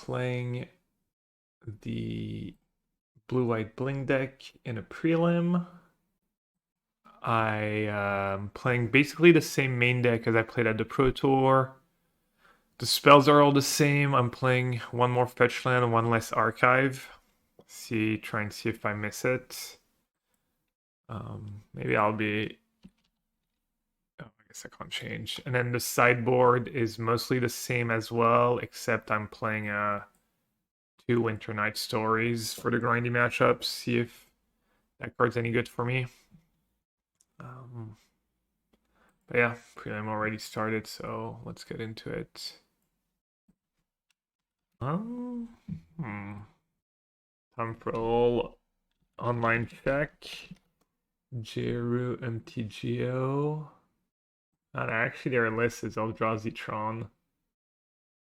playing the blue-white bling deck in a prelim. I am playing basically the same main deck as I played at the Pro Tour. The spells are all the same. I'm playing one more fetch land and one less archive. Try and see if I miss it. Maybe I'll be. Oh, I guess I can't change. And then the sideboard is mostly the same as well, except I'm playing 2 Winter Night Stories for the grindy matchups. See if that card's any good for me. But yeah, prelim already started, so let's get into it. Time for all online check. Jeru MTGO. And actually their list is Eldrazi Tron.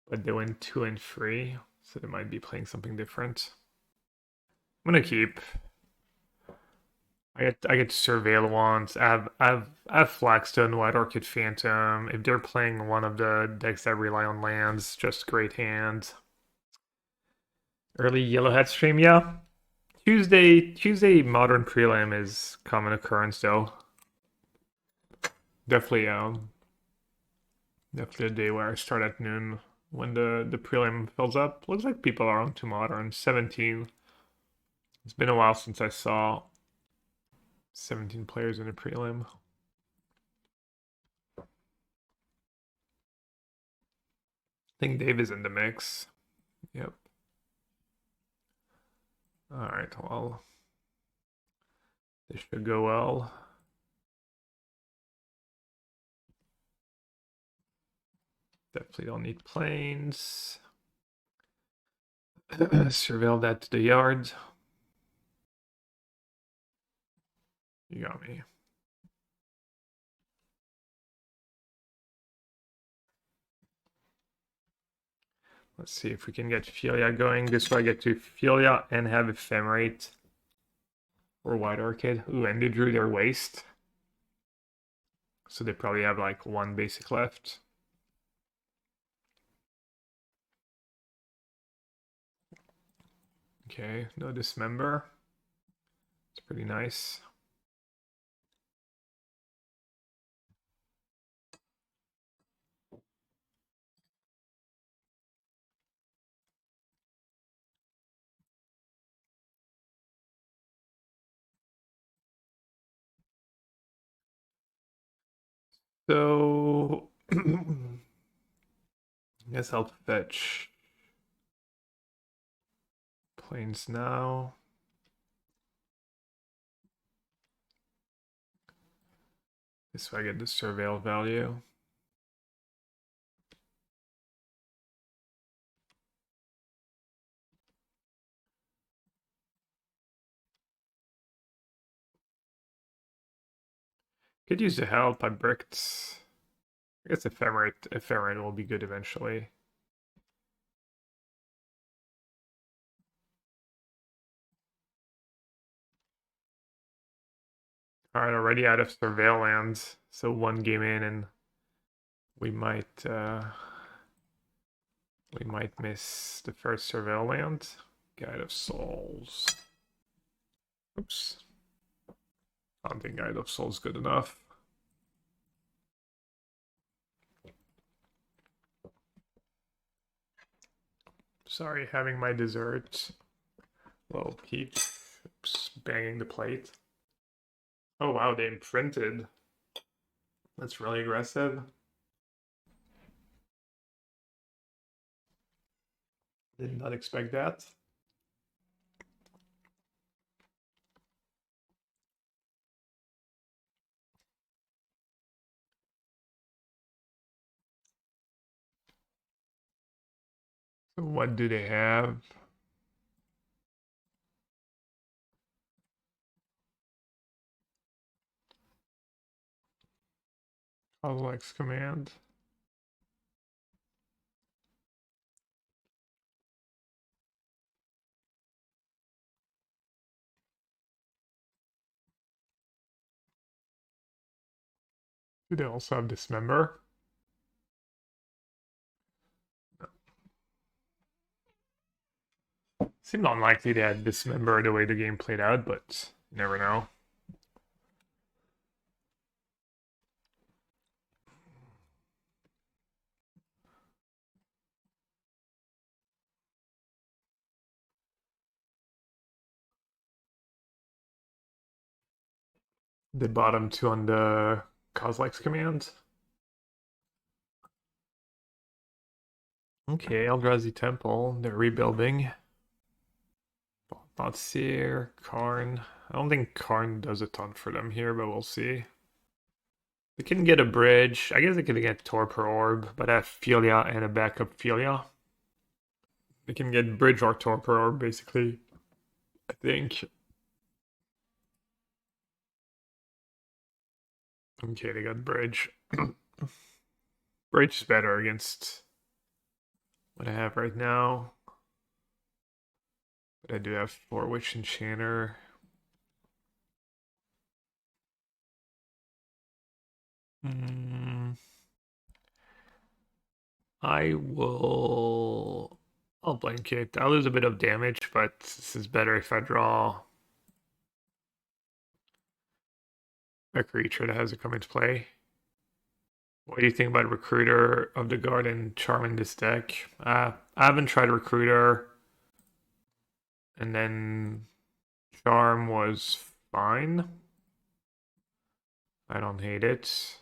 But they went 2 and 3, so they might be playing something different. I'm gonna keep. I get Surveil once. I have Flagstone, White Orchid Phantom. If they're playing one of the decks that rely on lands, just great hand. Early yellowhat stream, yeah. Tuesday modern prelim is common occurrence though. Definitely definitely a day where I start at noon when the prelim fills up. Looks like people are on to modern. 17. It's been a while since I saw 17 players in a prelim. I think Dave is in the mix. Yep. Alright, well. This should go well. Definitely don't need planes. Surveil that to the yard. You got me. Let's see if we can get Filia going. This way I get to Filia and have Ephemerate. Or White Orchid. Ooh, and they drew their waste. So they probably have like 1 basic left. Okay, no Dismember. It's pretty nice. So I guess I'll fetch planes now. This way I get the Surveil value. Could use the help. I bricked. I guess Ephemerate will be good eventually. Alright, already out of Surveil lands. So 1 game in and we might miss the first Surveil land. Guide of Souls. Oops. I don't think Guide of Souls good enough. Sorry, having my dessert. Little peach. Oops, banging the plate. Oh wow, they imprinted. That's really aggressive. Did not expect that. So what do they have? Complex command. Do they also have Dismember? No. Seemed unlikely they had dismember the way the game played out, but you never know. They bottom two on the Kozilek's command. Okay, Eldrazi Temple. They're rebuilding. Nassif, Karn. I don't think Karn does a ton for them here, but we'll see. They can get a bridge. I guess they can get Torpor Orb, but I have Filia and a backup Filia. They can get bridge or Torpor Orb, basically. I think. Okay, they got bridge. Bridge is better against what I have right now. But I do have 4 Witch Enchanter. I will. I'll blink it. I'll lose a bit of damage, but this is better if I draw a creature that has to come into play. What do you think about Recruiter of the Guard and Charm in this deck? I haven't tried Recruiter, and then Charm was fine. I don't hate it.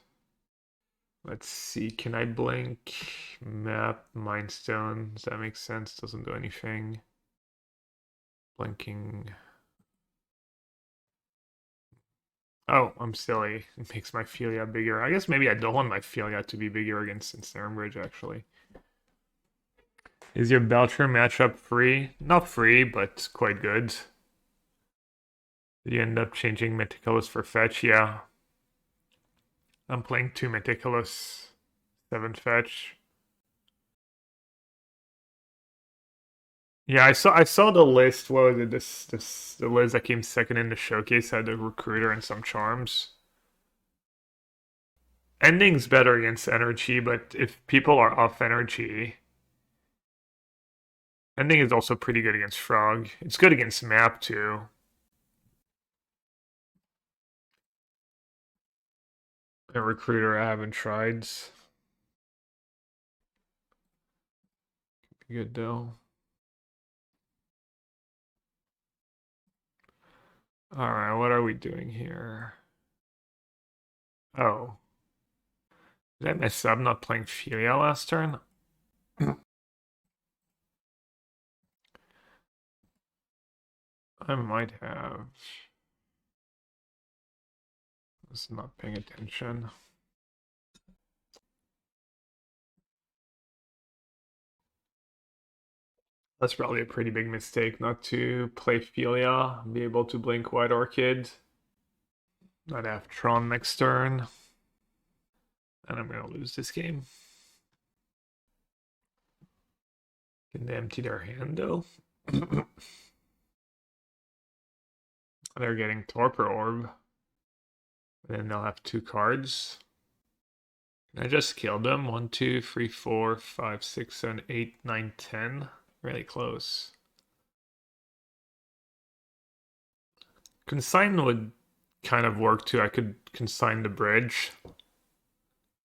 Let's see, can I blink map Mindstone? Does that make sense? Doesn't do anything. Blinking. Oh, I'm silly. It makes my Filia bigger. I guess maybe I don't want my Filia to be bigger against Ensnare Bridge, actually. Is your Belcher matchup free? Not free, but quite good. Did you end up changing Meticulous for fetch? Yeah. I'm playing 2 Meticulous, 7 fetch. Yeah, I saw the list. What was it? The list that came second in the showcase had the Recruiter and some charms. Ending's better against energy, but if people are off energy, ending is also pretty good against frog. It's good against map too. A recruiter I haven't tried. Be good though. Alright, what are we doing here? Oh. Did I mess up not playing Filia last turn? I might have. I was not paying attention. That's probably a pretty big mistake not to play Filia, be able to blink White Orchid. Not have Tron next turn. And I'm gonna lose this game. Can they empty their hand though? They're getting Torpor Orb. And then they'll have 2 cards. Can I just kill them? 1, 2, 3, 4, 5, 6, 7, 8, 9, 10. Really close. Consign would kind of work too. I could consign the bridge.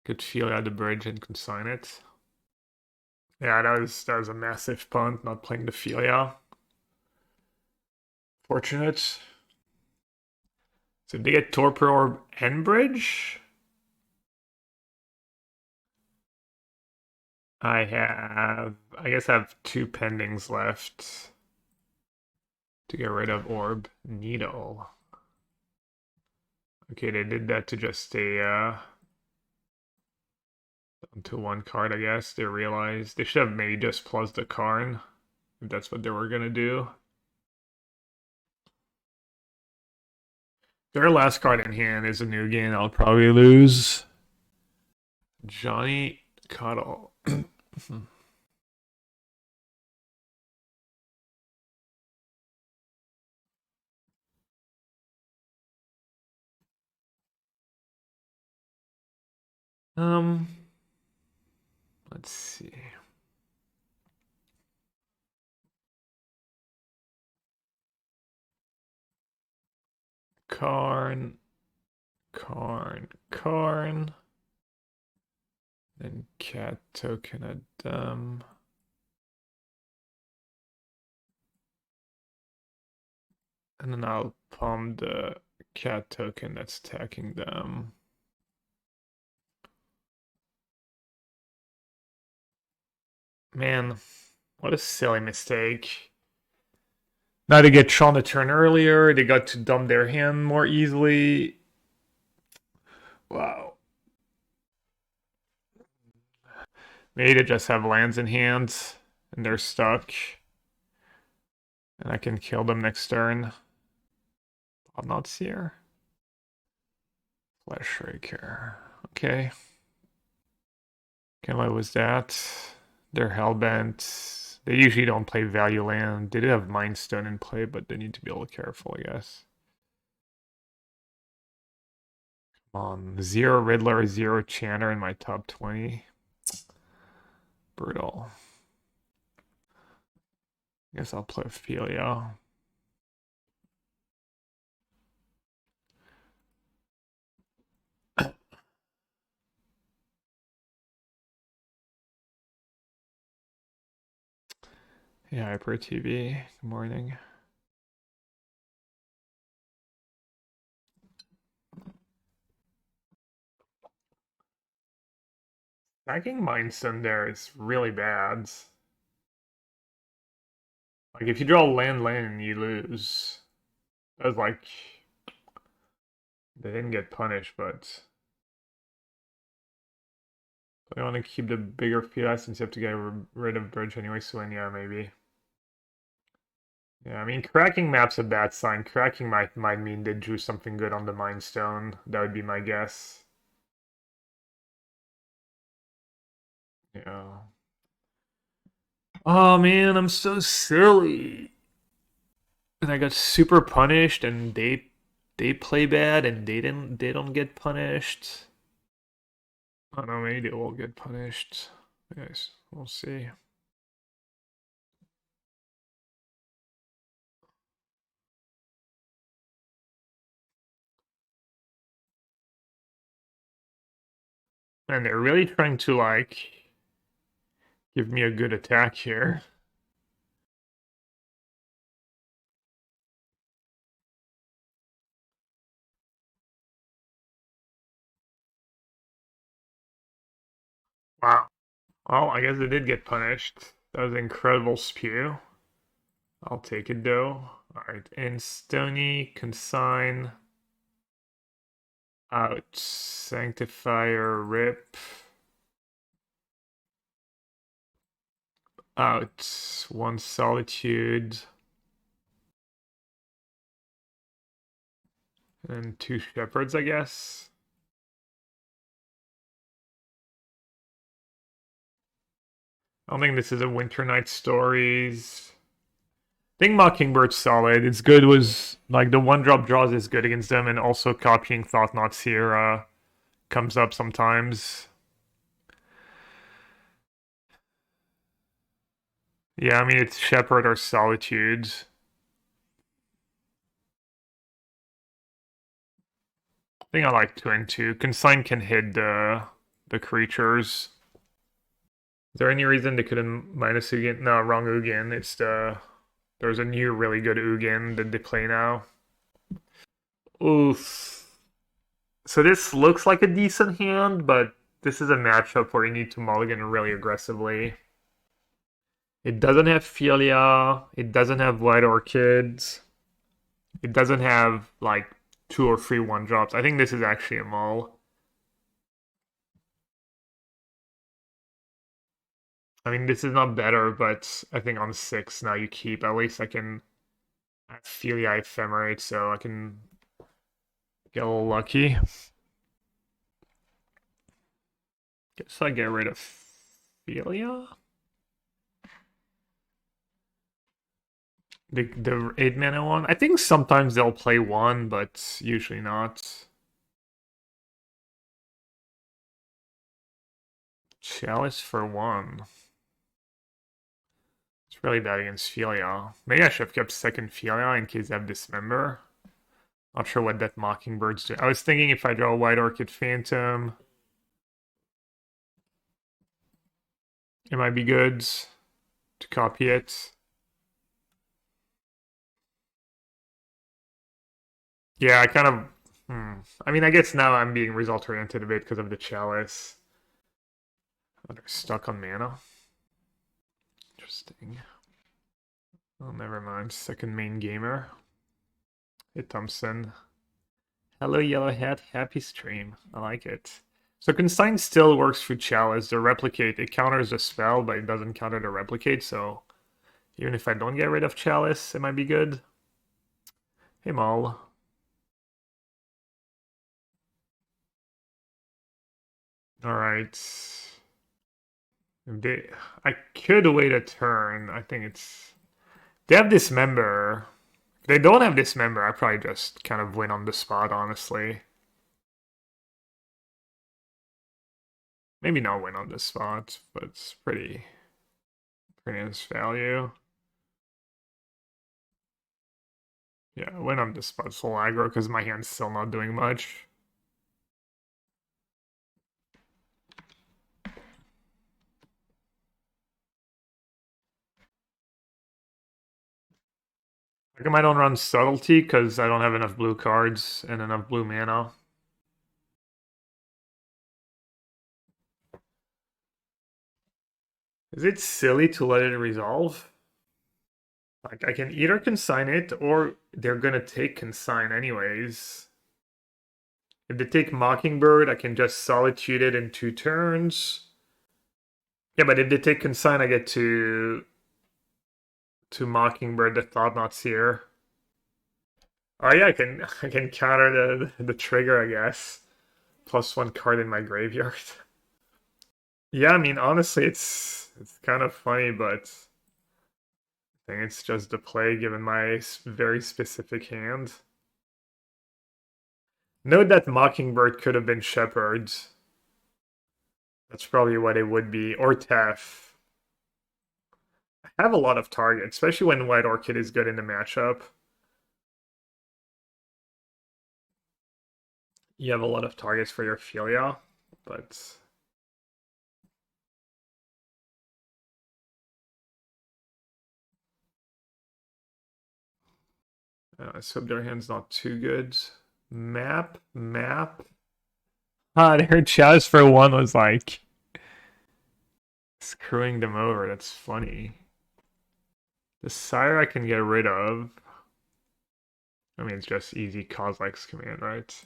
Could feel out the bridge and consign it. Yeah, that was a massive punt, not playing the Filia. Fortunate. So they get Torpor Orb and Bridge? I guess I have 2 pendings left to get rid of Orb. Needle. Okay, they did that to just stay down to 1 card, I guess. They realized they should have maybe just plus the Karn, if that's what they were gonna do. Their last card in hand is a new game I'll probably lose. Johnny Cuddle. Um, let's see. Karn, Karn, Karn. Then cat token at them. And then I'll palm the cat token that's attacking them. Man, what a silly mistake. Now they get shown a turn earlier, they got to dump their hand more easily. Wow. Maybe they just have lands in hand and they're stuck. And I can kill them next turn. I'm not here. Flesh Raker. Okay. Can I lose that? They're hellbent. They usually don't play value land. They do have Mindstone in play, but they need to be a little careful, I guess. Come on. 0 Riddler, 0 Chanter in my top 20. Brutal. Guess I'll play Ophelia. Yeah, Hyper TV. Good morning. Stacking Mindstone there is really bad. Like, if you draw land, you lose. That was like... They didn't get punished, but... I want to keep the bigger field since you have to get rid of Bridge anyway, so then, yeah, maybe. Yeah, I mean, cracking map's a bad sign. Cracking might mean they drew something good on the Mind Stone. That would be my guess. Yeah. Oh man, I'm so silly. And I got super punished, and they play bad, and they don't get punished. I don't know, maybe they will get punished. Yes, we'll see. And they're really trying to like give me a good attack here. Wow. Well, I guess they did get punished. That was an incredible spew. I'll take it though. Alright, and Stony, Consign, out, Sanctifier, Rip, out, 1 Solitude, and 2 Shepherds, I guess. I don't think this is a Winter Night Stories. I think Mockingbird's solid. It's good was like the 1-drop draws is good against them, and also copying Thought Knots here comes up sometimes. Yeah, I mean it's Shepherd or Solitude. I think I like 2 and 2. Consign can hit the creatures. Is there any reason they couldn't minus Ugin? No, wrong Ugin. It's there's a new really good Ugin that they play now. Oof. So this looks like a decent hand, but this is a matchup where you need to mulligan really aggressively. It doesn't have Philia. It doesn't have White Orchids. It doesn't have like 2 or 3 1-drops. I think this is actually a mull. I mean, this is not better, but I think on 6 now you keep. At least I can Philia Ephemerate, so I can get a little lucky. Guess I get rid of Philia. The 8 mana one. I think sometimes they'll play 1, but usually not. Chalice for 1. It's really bad against Philia. Maybe I should have kept second Philia in case I have Dismember. Not sure what that Mockingbird's doing. I was thinking if I draw a White Orchid Phantom, it might be good to copy it. Yeah, I kind of. I mean, I guess now I'm being result oriented a bit because of the Chalice. Oh, they're stuck on mana. Interesting. Oh, never mind. Second main gamer. Hey, Thompson. Hello, yellowhat. Happy stream. I like it. So Consign still works through Chalice. The Replicate, it counters the spell, but it doesn't counter the Replicate, so even if I don't get rid of Chalice, it might be good. Hey, Maul. Alright. I could wait a turn. I think it's... They have Dismember. If they don't have Dismember, I probably just kind of win on the spot, honestly. Maybe not win on the spot, but it's pretty nice value. Yeah, win on the spot full aggro because my hand's still not doing much. How come I don't run Subtlety? Because I don't have enough blue cards and enough blue mana. Is it silly to let it resolve? Like, I can either consign it, or they're gonna take consign anyways. If they take Mockingbird, I can just Solitude it in 2 turns. Yeah, but if they take consign, I get to Mockingbird the Thought-Knot Seer. Oh yeah, I can counter the trigger, I guess. +1 card in my graveyard. Yeah, I mean, honestly, it's kind of funny, but I think it's just the play given my very specific hand. Note that Mockingbird could have been Shepherd. That's probably what it would be, or Tef. I have a lot of targets, especially when White Orchid is good in the matchup. You have a lot of targets for your Philia, but... I hope their hand's not too good. Map. Ah, their chest for 1 was like... screwing them over, that's funny. The Sire I can get rid of. I mean, it's just easy Kozilek's command, right?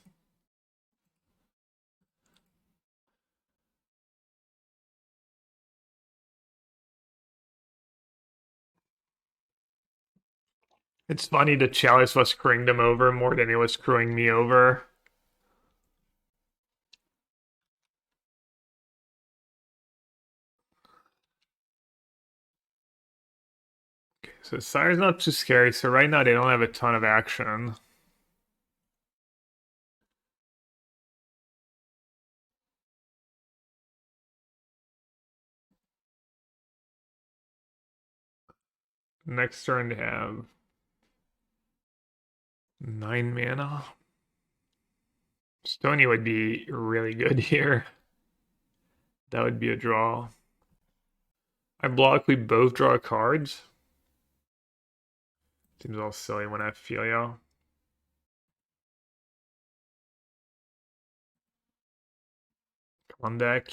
It's funny the Chalice was screwing them over more than it was screwing me over. Okay, so Sire's not too scary, so right now they don't have a ton of action. Next turn they have 9 mana. Stony would be really good here. That would be a draw. I block, we both draw cards. Seems all silly when I feel y'all. Come on, deck.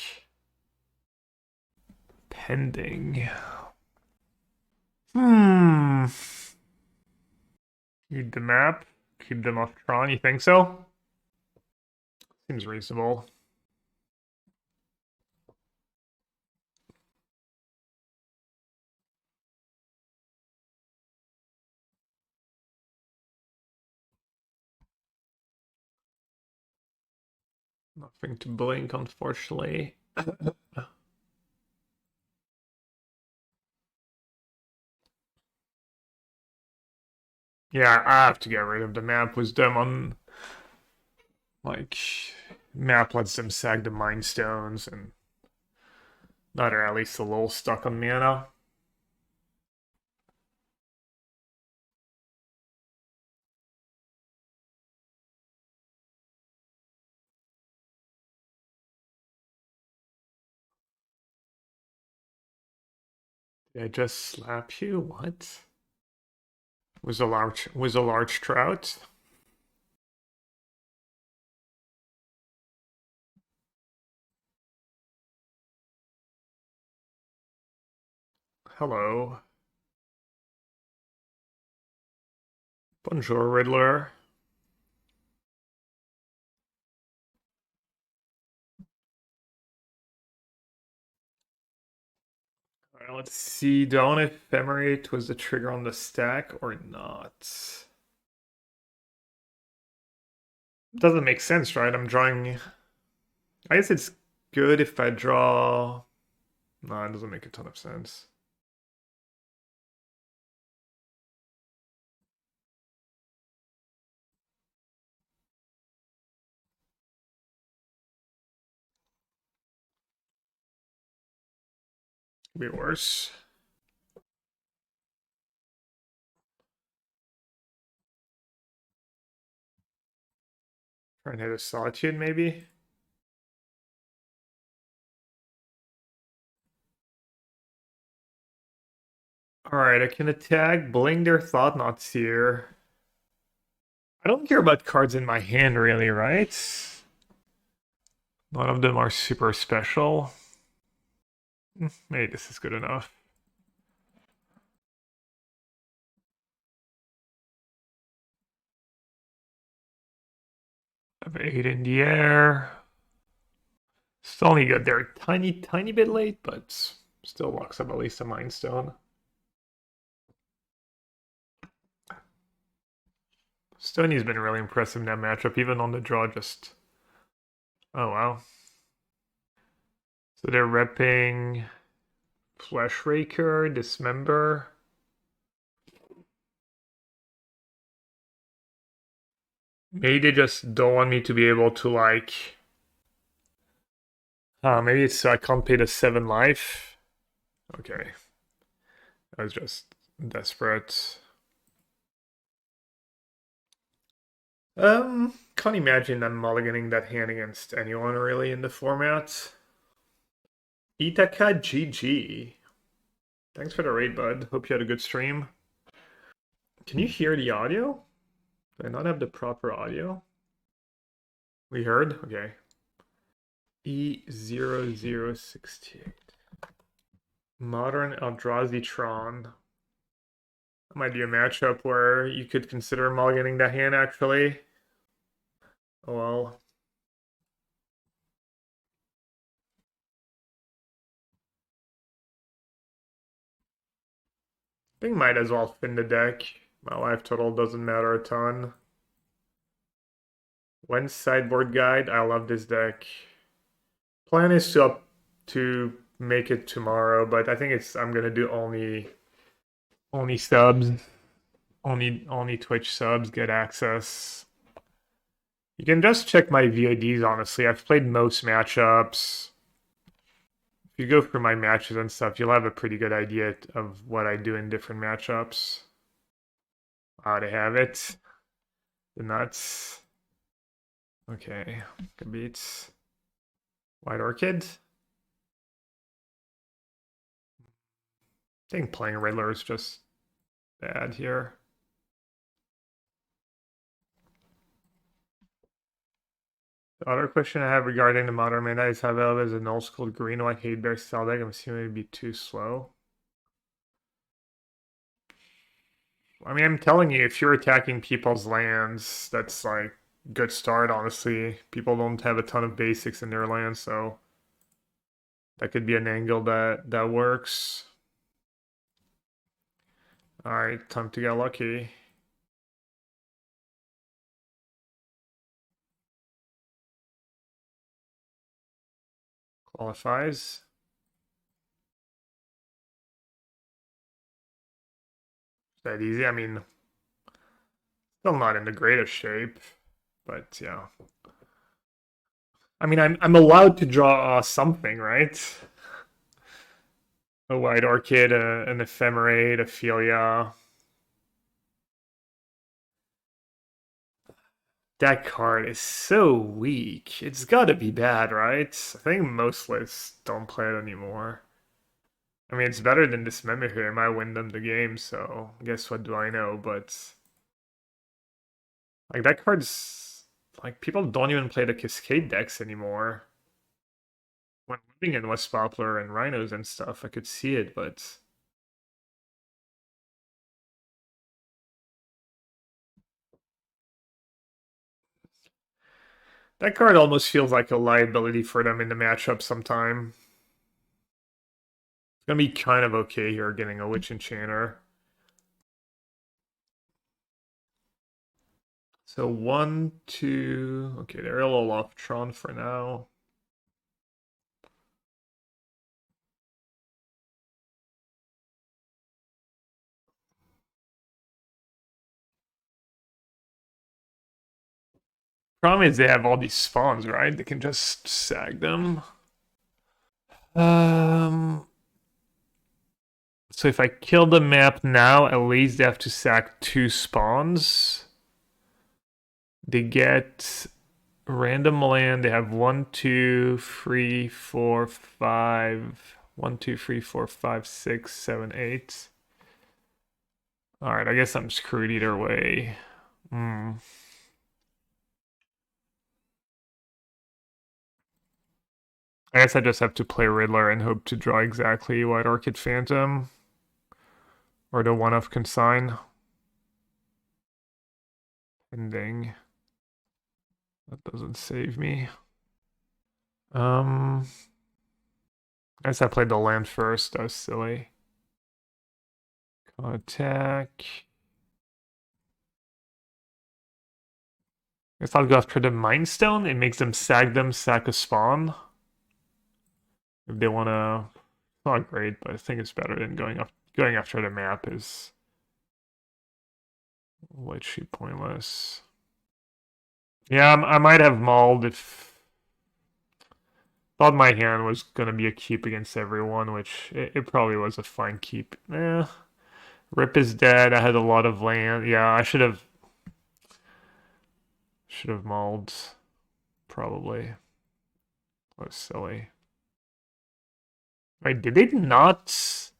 Pending. Keep the map. Keep them off Tron, you think so? Seems reasonable. Nothing to blink, unfortunately. Yeah, I have to get rid of the map wisdom on... Like, map lets them sag the Mind Stones, and... Not or at least a little stuck on mana. Did I just slap you? What? Was a large trout? Hello. Bonjour, Riddler. Alright, let's see. Do I want to ephemerate was the trigger on the stack or not? Doesn't make sense, right? I'm drawing. I guess it's good if I draw. No, it doesn't make a ton of sense. Could be worse. Try and hit a solitude, maybe. Alright, I can attack, bling their Thought-Knots here. I don't care about cards in my hand, really, right? None of them are super special. Maybe this is good enough. I have 8 in the air. Still only got there a tiny bit late, but still locks up at least a Mind Stone. Stoney's been really impressive in that matchup, even on the draw. Just oh wow. So they're repping Flesh Raker, Dismember. Maybe they just don't want me to be able to like. Maybe it's so I can't pay the 7 life. Okay. I was just desperate. Can't imagine them mulliganing that hand against anyone really in the format. Itaka GG. Thanks for the raid, bud. Hope you had a good stream. Can you hear the audio? Do I not have the proper audio? We heard? Okay. E0068. Modern Eldrazi Tron. That might be a matchup where you could consider mulliganing that hand, actually. Oh well. I think might as well fin the deck. My life total doesn't matter a ton. When sideboard guide, I love this deck. Plan is to make it tomorrow, but I think I'm gonna do only subs. Only Twitch subs get access. You can just check my VODs, honestly. I've played most matchups. If you go through my matches and stuff, you'll have a pretty good idea of what I do in different matchups. They have it. The nuts. Okay. Good beats. White Orchid. I think playing Riddler is just bad here. The other question I have regarding the modern Midnights have available is an old school green white hate bear style deck. I'm assuming it'd be too slow. I mean, I'm telling you, if you're attacking people's lands, that's like good start, honestly. People don't have a ton of basics in their lands, so that could be an angle that works. Alright, time to get lucky. Qualifies. That easy? I mean, still not in the greatest shape, but yeah. I mean, I'm allowed to draw something, right? A White Orchid, an Ephemerate, Ophelia. That card is so weak. It's gotta be bad, right? I think most lists don't play it anymore. I mean, it's better than Dismember here. I might win them the game, so guess what do I know? But like that card's like people don't even play the Cascade decks anymore. When living in West Poplar and Rhinos and stuff, I could see it, but that card almost feels like a liability for them in the matchup sometime. It's gonna be kind of okay here getting a Witch Enchanter. So 1, 2. Okay, they're a little off Tron for now. Problem is they have all these spawns, right? They can just sag them. Um. So if I kill the map now, at least they have to sack 2 spawns. They get random land. They have 1, 2, 3, 4, 5. 1, 2, 3, 4, 5, 6, 7, 8. Alright, I guess I'm screwed either way. Hmm. I guess I just have to play Riddler and hope to draw exactly White Orchid Phantom. Or the one of Consign. Ending. That doesn't save me. I guess I played the land first. That was silly. Attack. I guess I'll go after the Mind Stone. It makes them, sack a spawn. If they wanna, it's not great, but I think it's better than going after the map is literally pointless. Yeah, I might have mauled if thought my hand was gonna be a keep against everyone, which it probably was a fine keep. Rip is dead. I had a lot of land. Yeah, I should have mauled probably. That was silly. Wait, did it not?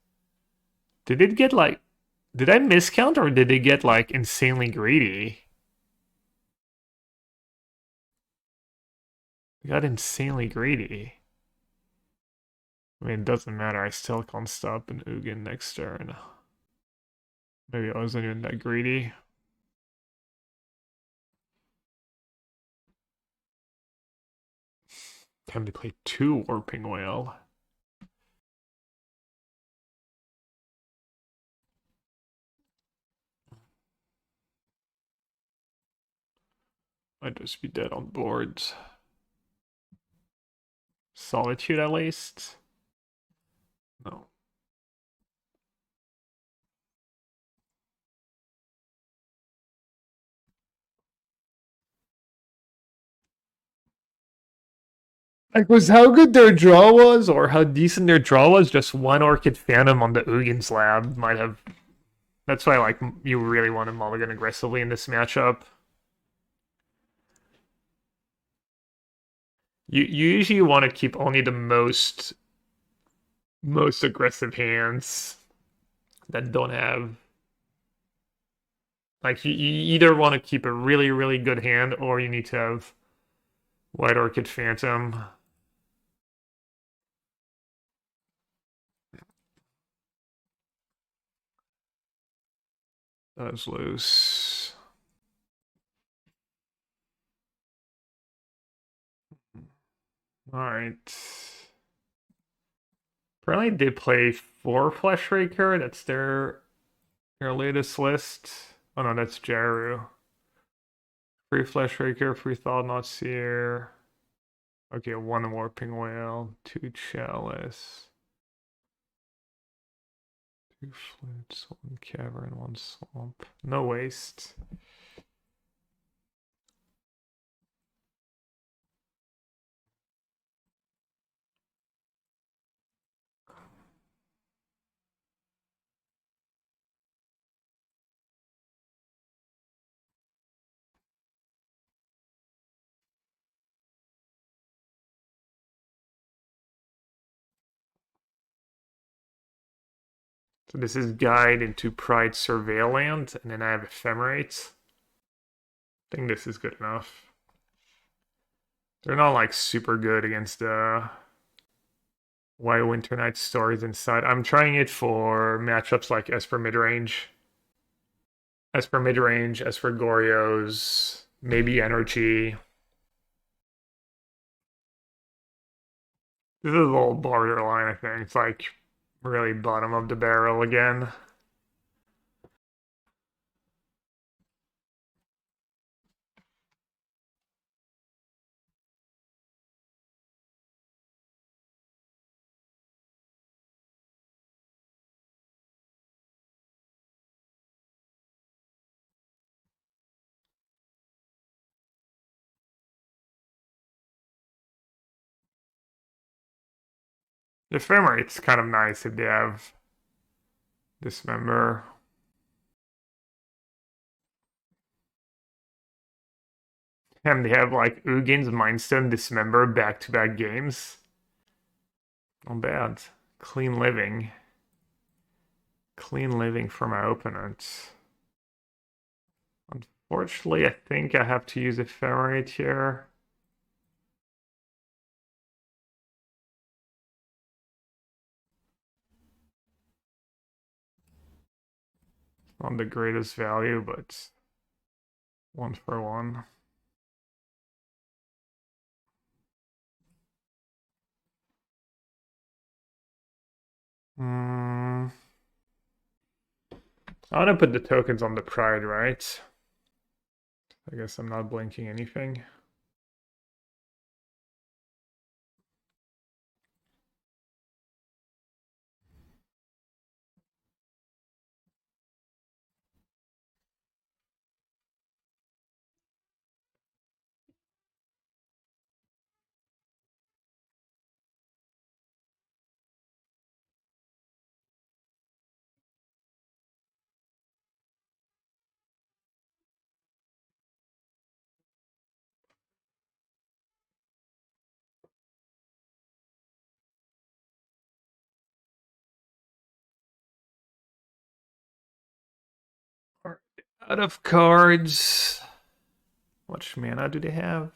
Did it get like? Did I miscount or did it get like insanely greedy? It got insanely greedy. I mean, it doesn't matter. I still can't stop an Ugin next turn. Maybe I wasn't even that greedy. Time to play 2 Warping Whale. I'd just be dead on boards. Solitude at least? No. Like, was how good their draw was, or how decent their draw was, just one Orchid Phantom on the Ugin's lab might have. That's why, like, you really want to mulligan aggressively in this matchup. You usually want to keep only the most aggressive hands that don't have. Like, you either want to keep a really good hand, or you need to have White Orchid Phantom. That was loose. Alright. Apparently they play 4 Fleshraker. That's their latest list. Oh no, that's Jaru. 3 Fleshraker, 3 Thought Seer. Okay, 1 Warping Whale, 2 Chalice. 2 Flutes, 1 Cavern, 1 Swamp. No waste. So this is Guide into Pride Surveillant, and then I have Ephemerate. I think this is good enough. They're not like super good against Why Winter Night Stories inside. I'm trying it for matchups like Esper Midrange. Esper Midrange, Esper Gorios, maybe Energy. This is a little borderline, I think. It's like really bottom of the barrel again. The Ephemerate's kind of nice if they have Dismember. And they have like Ugin's Mindstone Dismember back-to-back games. Not bad. Clean living. Clean living for my opponent. Unfortunately, I think I have to use Ephemerate here. Not the greatest value, but 1 for 1. I want to put the tokens on the Pride, right? I guess I'm not blinking anything. Out of cards. How much mana do they have?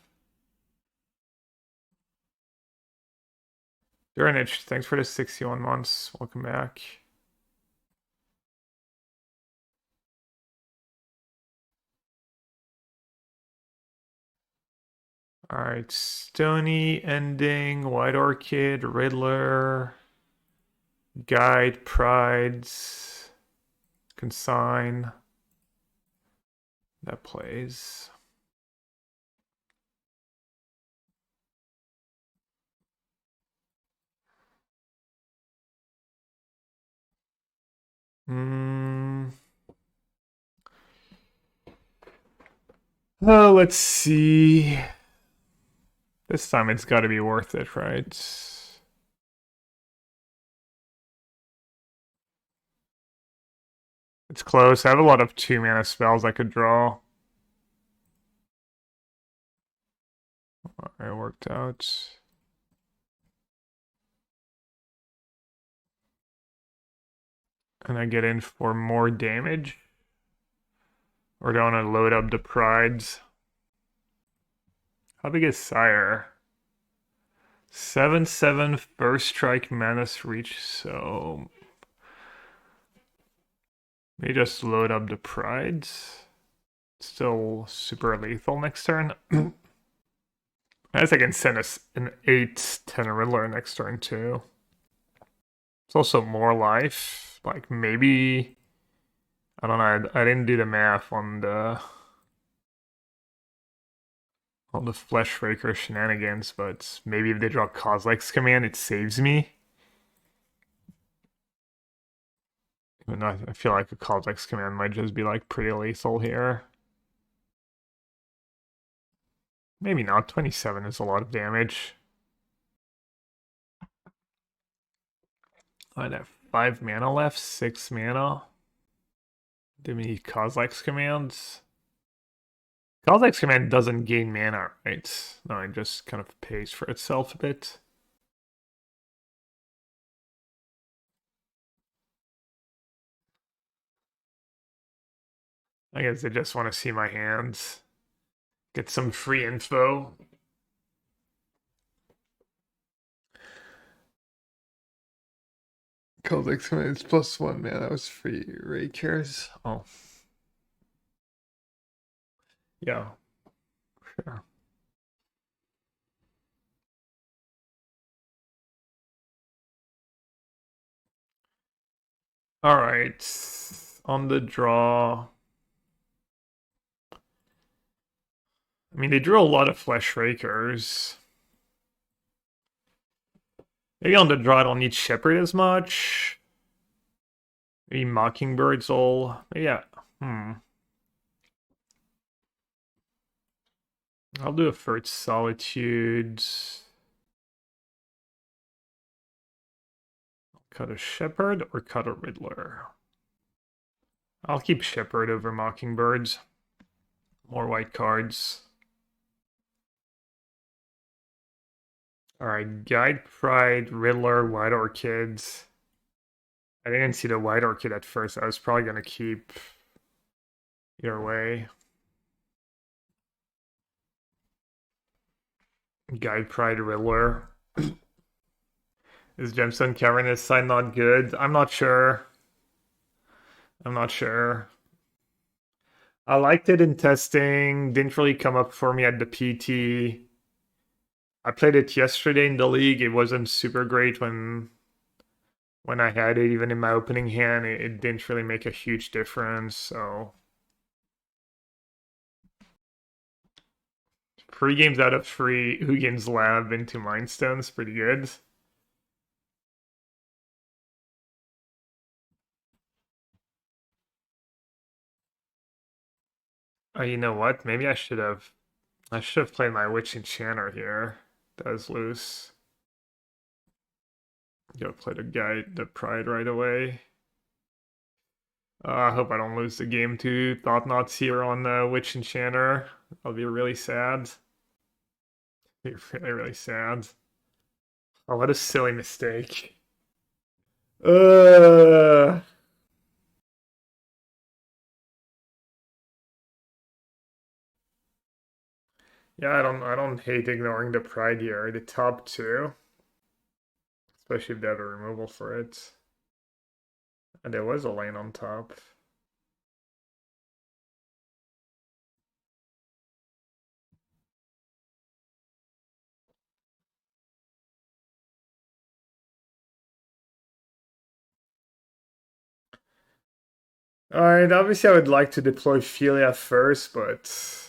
Duranich, thanks for the 61 months. Welcome back. Alright, Stony, Ending, White Orchid, Riddler, Guide, Prides, Consign. That plays. Oh, let's see. This time it's got to be worth it, right? It's close. I have a lot of 2-mana spells I could draw. It worked out. And I get in for more damage. Or do I want to load up the Prides? How big is Sire? 7/7 first strike menace reach, so maybe just load up the Prides. Still super lethal next turn. I guess I can send us an 8/10 Riddler next turn too. It's also more life. Like maybe I don't know. I didn't do the math on the Flesh Raker shenanigans, but maybe if they draw Kozilek's Command, it saves me. Even though I feel like a Kozilek's Command might just be like pretty lethal here. Maybe not. 27 is a lot of damage. I have 5 mana left, 6 mana. Do we need Kozilek's Commands? Kozilek's Command doesn't gain mana, right? No, it just kind of pays for itself a bit. I guess they just want to see my hands. Get some free info. Codex minutes +1, man. That was free. Ray cares. Oh. Yeah. Sure. All right. On the draw. I mean, they drew a lot of Flesh Rakers. Maybe on the draw I don't need Shepherd as much. Maybe Mockingbird's all. Yeah. I'll do a First Solitude. Cut a Shepherd or cut a Riddler? I'll keep Shepherd over Mockingbirds. More white cards. Alright, Guide Pride, Riddler, White Orchids. I didn't see the White Orchid at first. I was probably going to keep either way. Guide Pride, Riddler. Is Gemstone Cavernous side not good? I'm not sure. I'm not sure. I liked it in testing. Didn't really come up for me at the PT. I played it yesterday in the league. It wasn't super great when I had it. Even in my opening hand, it didn't really make a huge difference. So 3 games out of 3, Hugin's Lab into Mindstone's pretty good. Oh, you know what? Maybe I should have played my Witch Enchanter here. That was loose. Gotta play the Pride right away. I hope I don't lose the game to Thought-Knots here on Witch Enchanter. I'll be really sad. Be really, really sad. Oh, what a silly mistake. Uh... Yeah, I don't hate ignoring the Pride here. The top 2. Especially if they have a removal for it. And there was a lane on top. Alright, obviously I would like to deploy Philia first, but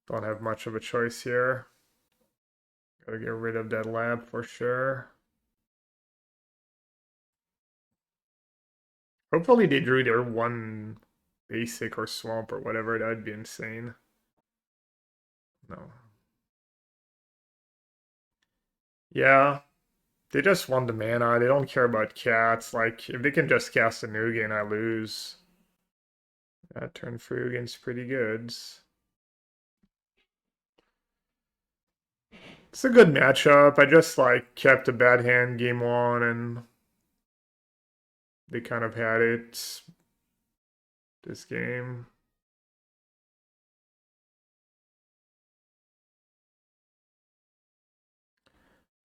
don't have much of a choice here. Gotta get rid of that lab for sure. Hopefully they drew their 1 basic or swamp or whatever. That'd be insane. No. Yeah. They just want the mana. They don't care about cats. Like, if they can just cast a Nugen, I lose. That turn for Nugen's pretty good. It's a good matchup. I just, like, kept a bad hand game 1, and they kind of had it this game.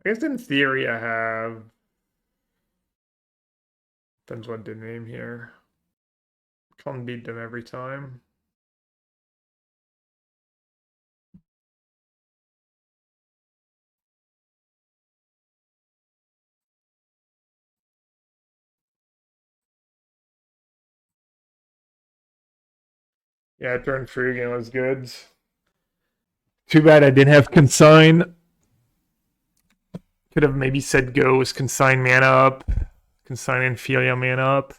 I guess in theory I have... Depends what the name here. Can't beat them every time. Yeah, turn free again was good. Too bad I didn't have Consign. Could have maybe said go with Consign mana up. Consign and Philia mana up.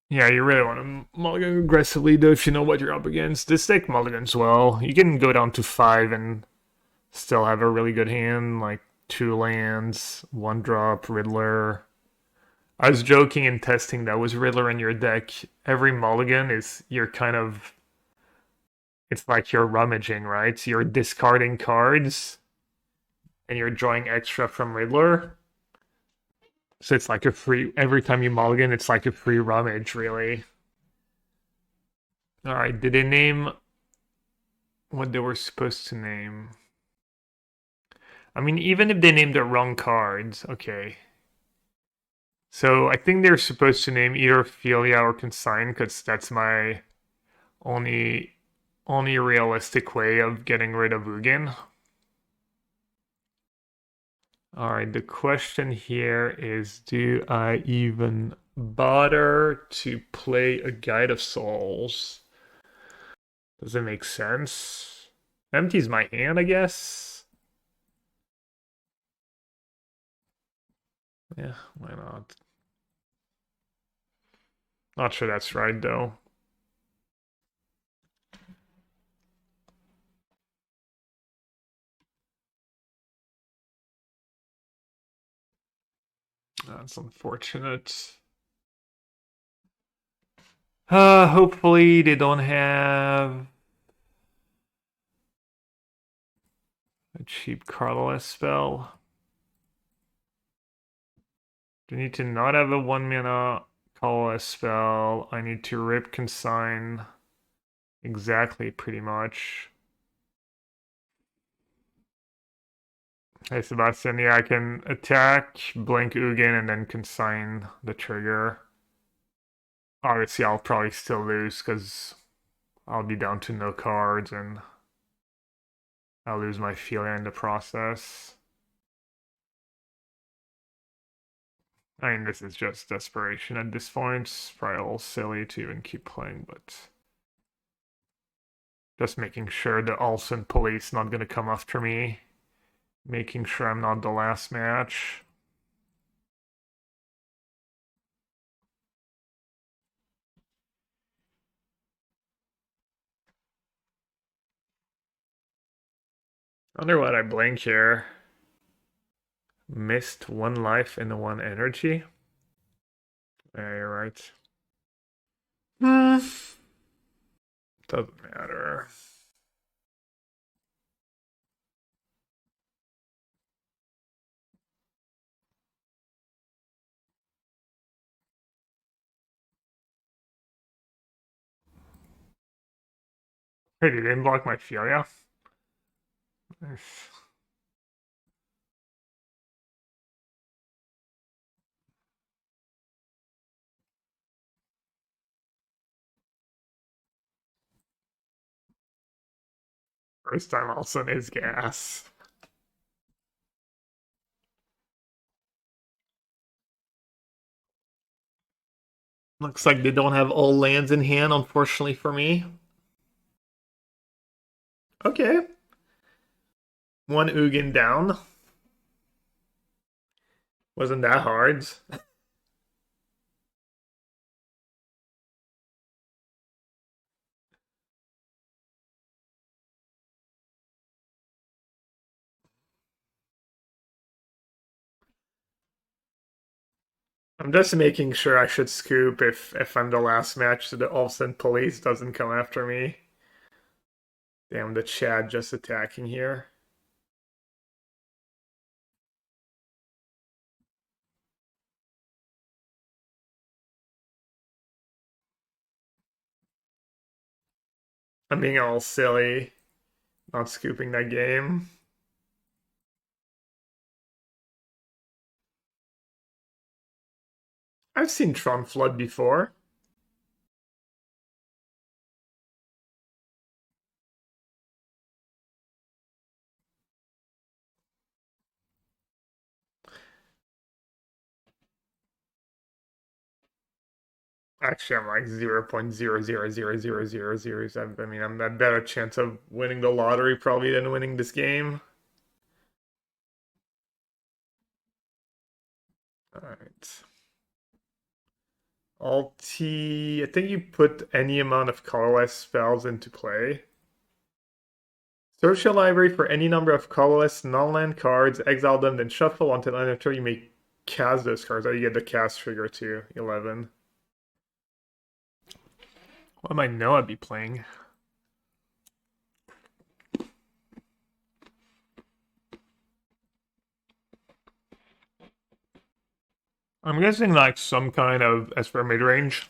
Yeah, you really want to mulligan aggressively though if you know what you're up against. This deck mulligans well. You can go down to 5 and still have a really good hand, like 2 lands, 1 drop, Riddler. I was joking in testing that was Riddler in your deck. Every mulligan is you're kind of... It's like you're rummaging, right? So you're discarding cards. and you're drawing extra from Riddler. So it's like a free, every time you mulligan, it's like a free rummage, really. All right, did they name what they were supposed to name? I mean, even if they named the wrong cards, okay. So I think they're supposed to name either Philia or Consign because that's my only realistic way of getting rid of Ugin. All right, the question here is, do I even bother to play a Guide of Souls? Does it make sense? Empties my hand, I guess. Yeah, why not? Not sure that's right, though. That's unfortunate. Hopefully they don't have a cheap colorless spell. Do I need to not have a 1 mana colorless spell? I need to rip Consign exactly, pretty much. Hey Sebastian, yeah, I can attack, blink Ugin, and then Consign the trigger. Obviously, I'll probably still lose because I'll be down to no cards and I'll lose my Philia in the process. I mean, this is just desperation at this point. It's probably a little silly to even keep playing, but just making sure the Olsen police not gonna come after me. Making sure I'm not the last match. I wonder what I blink here. Missed 1 life and 1 energy. Yeah, you're right. Doesn't matter. Hey, you didn't block my Philia? Nice. First time also is gas. Looks like they don't have all lands in hand, unfortunately for me. Okay. 1 Ugin down. Wasn't that hard. I'm just making sure I should scoop if I'm the last match so the Olsen police doesn't come after me. Damn, the Chad just attacking here. I'm being all silly, not scooping that game. I've seen Tron Flood before. Actually, I'm like 0.0000007. I mean, I'm a better chance of winning the lottery probably than winning this game. All right. Alti, I think you put any amount of colorless spells into play. Search your library for any number of colorless non-land cards, exile them, then shuffle until end of turn you may cast those cards. Oh, you get the cast trigger too, 11. What might Noah be playing? I'm guessing like some kind of Esper mid-range.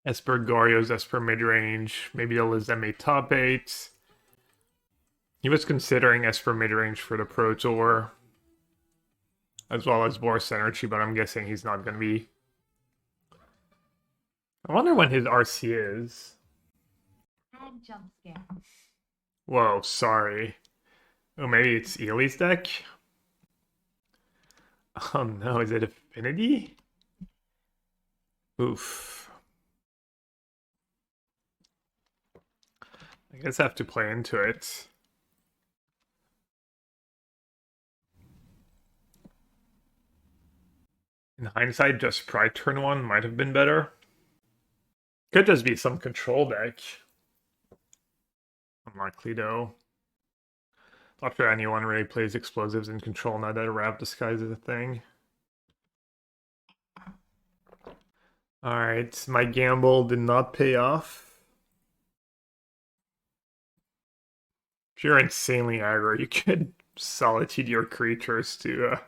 Esper Goryo's Esper mid-range. Maybe a Lizeme top 8. He was considering Esper mid-range for the Pro Tour. As well as Boris Energy, but I'm guessing he's not going to be. I wonder when his RC is. Jump scare. Whoa, sorry. Oh, maybe it's Ely's deck? Oh no, is it Affinity? Oof. I guess I have to play into it. In hindsight, just Pride turn 1 might have been better. Could just be some control deck. Unlikely though. Not sure anyone really plays explosives in control now that Wrap Disguise is a thing. Alright, my gamble did not pay off. If you're insanely aggro, you could solitude your creatures to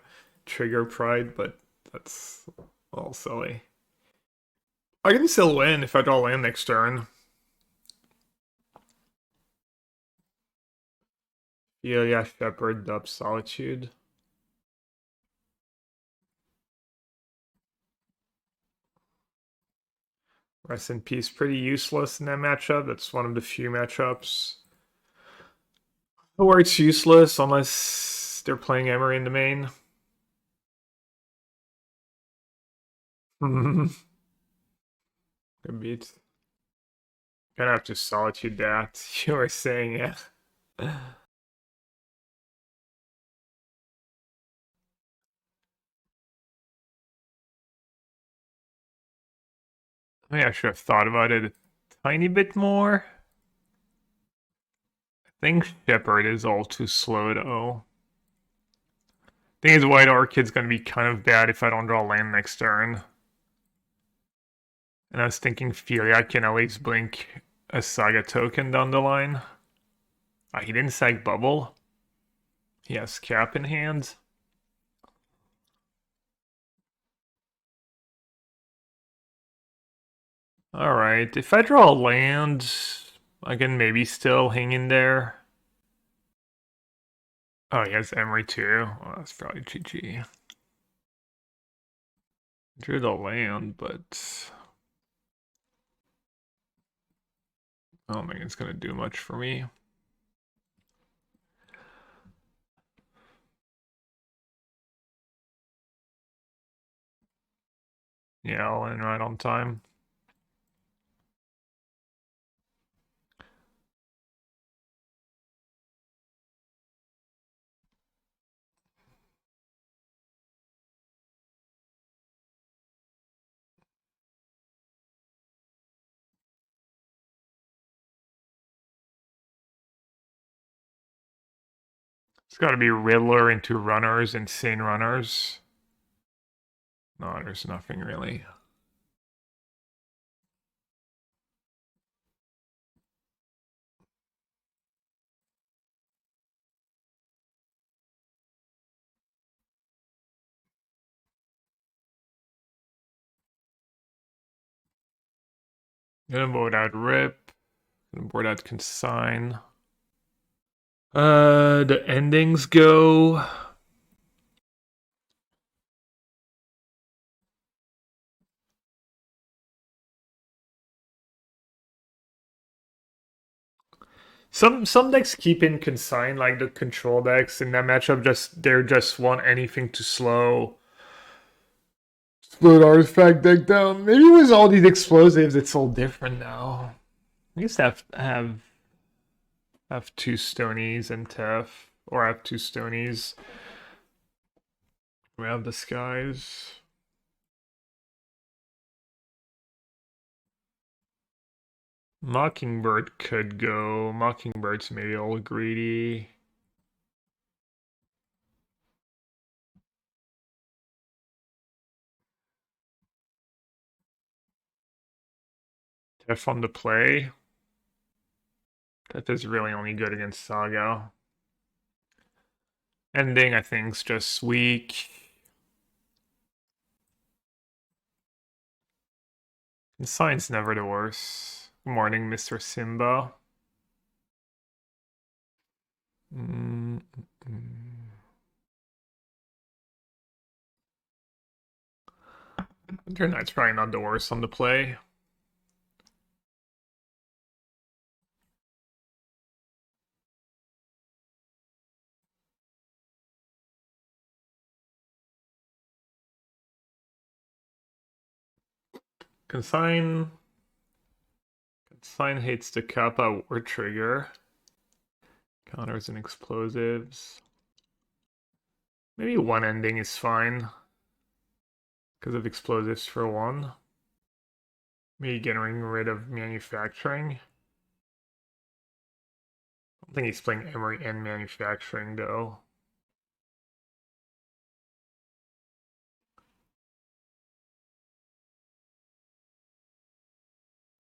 trigger Pride, but that's all silly. I can still win if I draw land next turn. Yeah, Shepherd, Dub, Solitude. Rest in Peace, pretty useless in that matchup. That's one of the few matchups where it's useless unless they're playing Emery in the main. Good beat. Gonna have to Solitude that. You were saying, yeah. Maybe I should have thought about it a tiny bit more. I think Shepherd is all too slow though. Thing is, White Orchid's gonna be kind of bad if I don't draw land next turn. And I was thinking Filia can at least blink a Saga token down the line. Ah, he didn't sag Bubble. He has Cap in hand. Alright, if I draw a land, I can maybe still hang in there. Oh, he has Emery too. Well, that's probably GG. Drew the land, but I don't think it's gonna do much for me. Yeah, I'll end right on time. It's gotta be Riddler into runners, insane runners. No, there's nothing really. Gonna vote out Rip. Gonna vote out Consign. The endings go. Some decks keep in Consign, like the control decks in that matchup. They just want anything to slow the artifact deck down. Maybe with all these explosives, it's all different now. I guess have two Stonies and Tef, or have two Stonies. We have the Skies. Mockingbird could go. Mockingbird's maybe all greedy. Def on the play. That is really only good against Saga. Ending, I think, is just weak. And Sign's never the worst. Good morning, Mr. Simba. Mm -mm. Your Knight's probably not the worst on the play. Consign hates the Kappa War Trigger. Counters and explosives. Maybe one ending is fine. Because of explosives for one. Maybe getting rid of manufacturing. I don't think he's playing Emery and manufacturing though.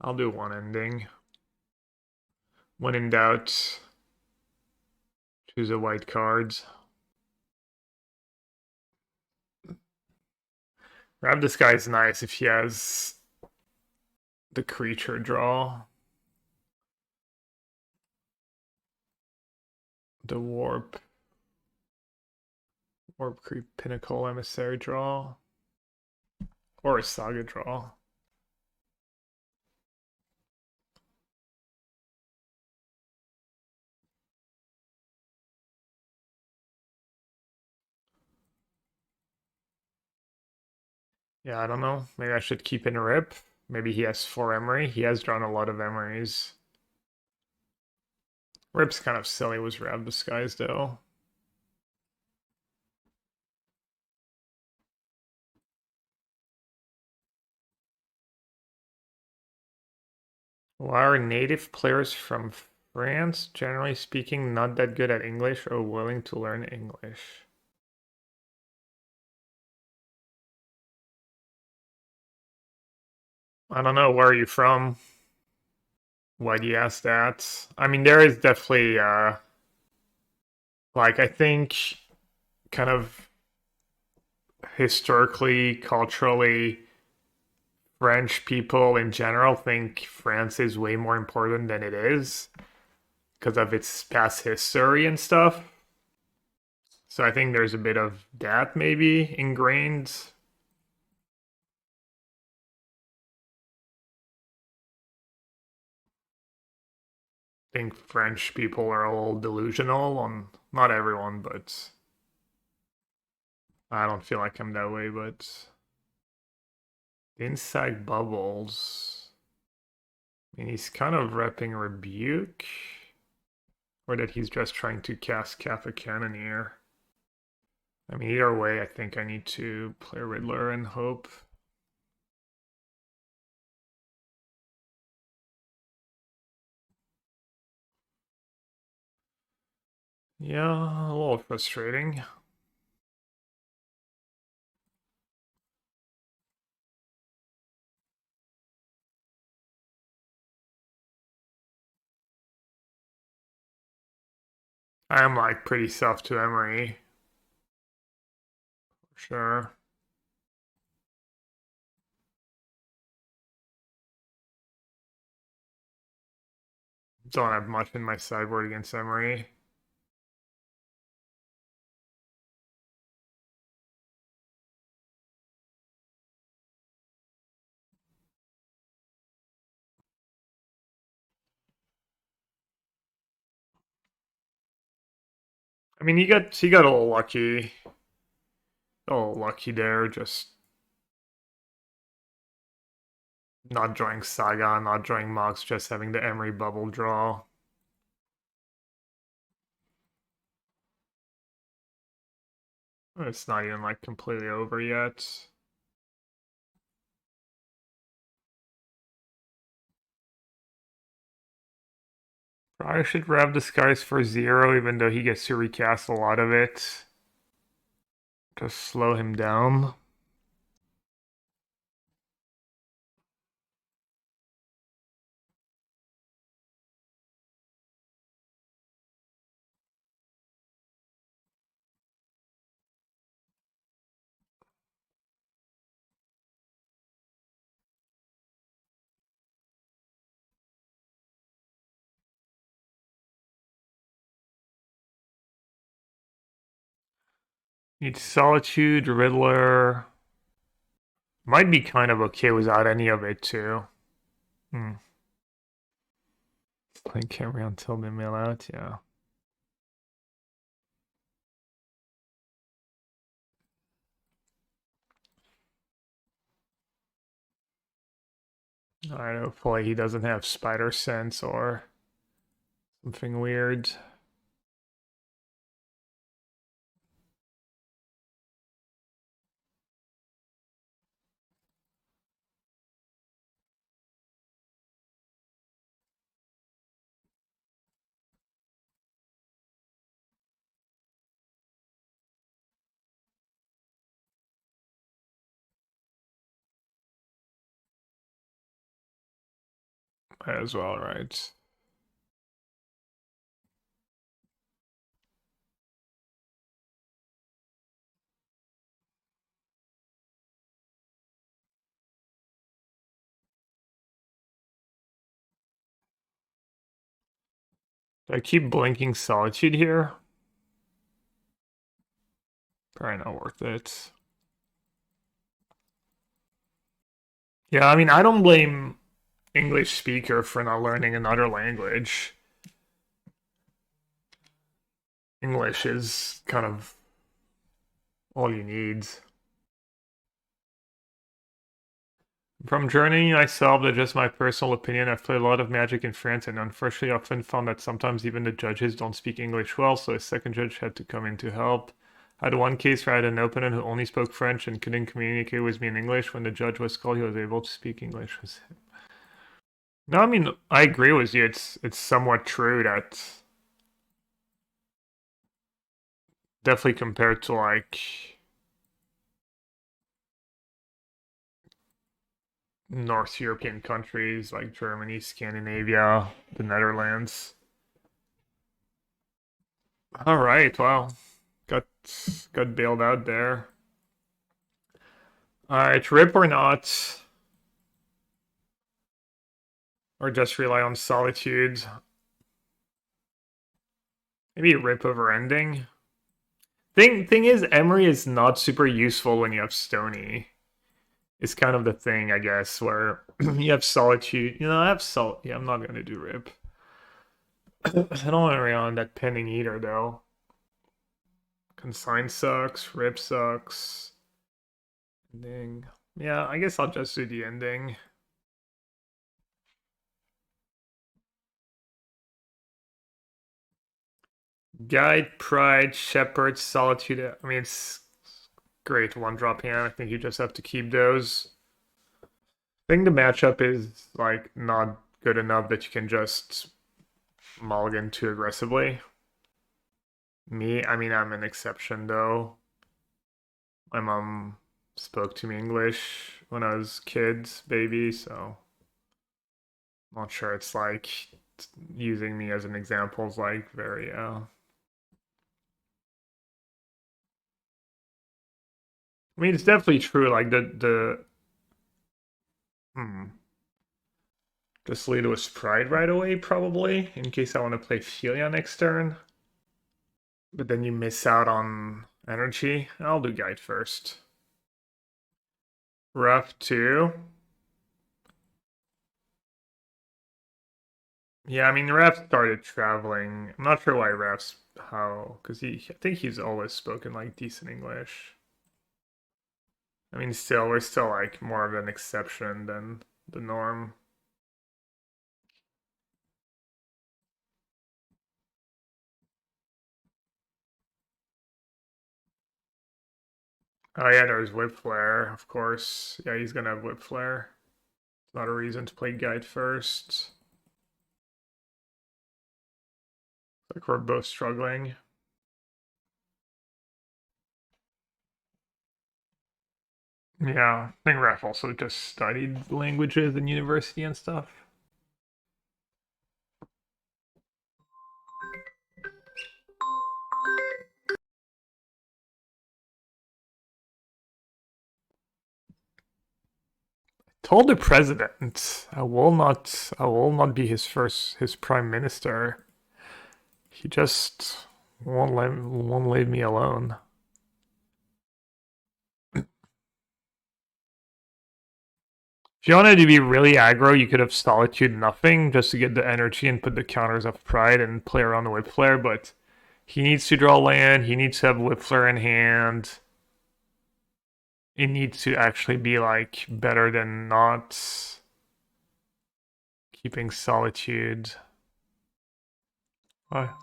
I'll do one ending. When in doubt, choose a white card. Grab this guy's nice if he has the creature draw. The warp creep pinnacle emissary draw. Or a saga draw. Yeah, I don't know. Maybe I should keep in Rip. Maybe he has 4 Emery. He has drawn a lot of Emerys. Rip's kind of silly with Rab Disguise though. Why are native players from France, generally speaking, not that good at English or willing to learn English? I don't know. Where are you from? Why do you ask that? I mean, there is definitely, like, I think kind of historically, culturally, French people in general think France is way more important than it is because of its past history and stuff. So I think there's a bit of that maybe ingrained. I think French people are all delusional on not everyone, but I don't feel like I'm that way, but inside bubbles. I mean, he's kind of repping Rebuke. Or that he's just trying to cast Kappa Cannoneer. I mean, either way, I think I need to play Riddler and hope. Yeah, a little frustrating. I'm like pretty soft to Emery. For sure. Don't have much in my sideboard against Emery. I mean, he got a little lucky. A little lucky there, just not drawing Saga, not drawing Mox, just having the Emery bubble draw. It's not even like completely over yet. Probably should grab Disguise for 0, even though he gets to recast a lot of it. Just slow him down. Need Solitude, Riddler. Might be kind of okay without any of it too. Play Gabriel until they mail out, yeah. Alright, hopefully he doesn't have Spider Sense or something weird. Might as well, right? Do I keep blinking Solitude here? Probably not worth it. Yeah, I mean, I don't blame English speaker for not learning another language. English is kind of all you need. From journeying myself, that's just my personal opinion. I've played a lot of Magic in France and unfortunately often found that sometimes even the judges don't speak English well, so a second judge had to come in to help. I had one case where I had an opponent who only spoke French and couldn't communicate with me in English. When the judge was called, he was able to speak English with him. No, I mean, I agree with you. It's somewhat true that definitely compared to like North European countries like Germany, Scandinavia, the Netherlands. All right, well, got got bailed out there. All right, rip or not, or just rely on Solitude. Maybe rip over ending. Thing is, Emery is not super useful when you have Stony. It's kind of the thing, I guess, where you have Solitude. You know, I have Sol. Yeah, I'm not gonna do rip. I don't want to rely on that pending either, though. Consign sucks. Rip sucks. Ending. Yeah, I guess I'll just do the ending. Guide, Pride, Shepherd, Solitude. I mean, it's great one drop hand. I think you just have to keep those. I think the matchup is like not good enough that you can just mulligan too aggressively. Me, I mean, I'm an exception though. My mom spoke to me English when I was kids, baby, so I'm not sure it's like using me as an example is like very I mean, it's definitely true. Like hmm, just lead with Pride right away, probably, in case I want to play Philia next turn. But then you miss out on energy. I'll do Guide first. Rough 2. Yeah, I mean, Ref started traveling. I'm not sure why Ref's how, because I think he's always spoken like decent English. I mean, still, we're still like more of an exception than the norm. Oh yeah, there's Whip Flare, of course. Yeah, he's gonna have Whip Flare. It's not a reason to play Guide first. Like we're both struggling. Yeah, I think Ref also just studied languages in university and stuff. Told the president, I will not be his prime minister. He just won't leave me alone. If you wanted to be really aggro, you could have Solitude nothing just to get the energy and put the counters of Pride and play around the Whip Flare, but he needs to draw land, he needs to have Whip Flare in hand. It needs to actually be like better than not keeping Solitude. What?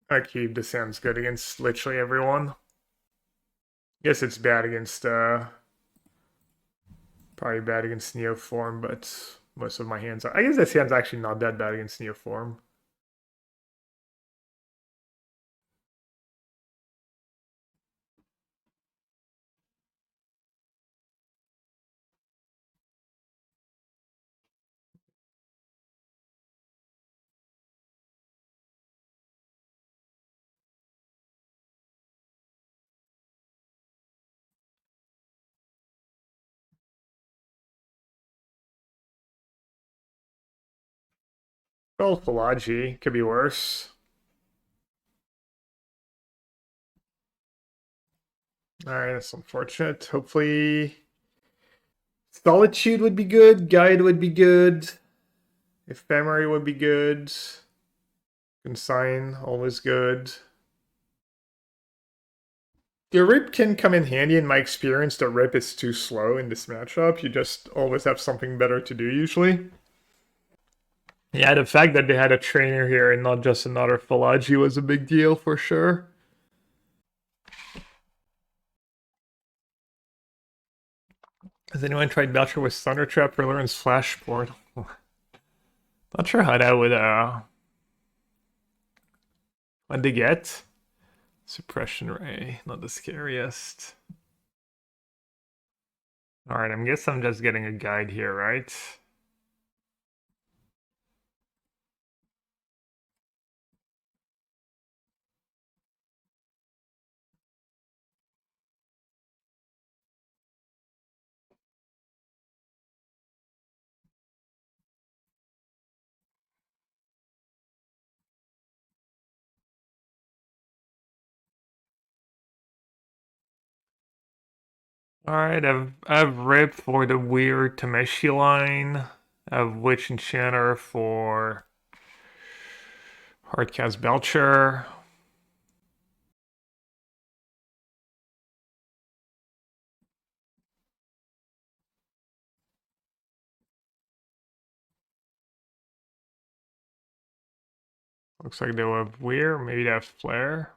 That cube just sounds good against literally everyone. Guess it's bad against probably bad against Neoform, but most of my hands are. I guess this hand's actually not that bad against Neoform. Well, Philology could be worse. Alright, that's unfortunate. Hopefully Solitude would be good, Guide would be good, Ephemery would be good, Consign, always good. The Rip can come in handy in my experience. The Rip is too slow in this matchup. You just always have something better to do usually. Yeah, the fact that they had a trainer here and not just another Philology was a big deal for sure. Has anyone tried Belcher with Thunder Trap for Luren's Flashboard? Not sure how that what'd they get? Suppression Ray, not the scariest. Alright, I guess I'm just getting a guide here, right? Alright, I've Rip for the weird Tameshi line. I have Witch Enchanter for Hardcast Belcher. Looks like they will have Weir, maybe they have Flare.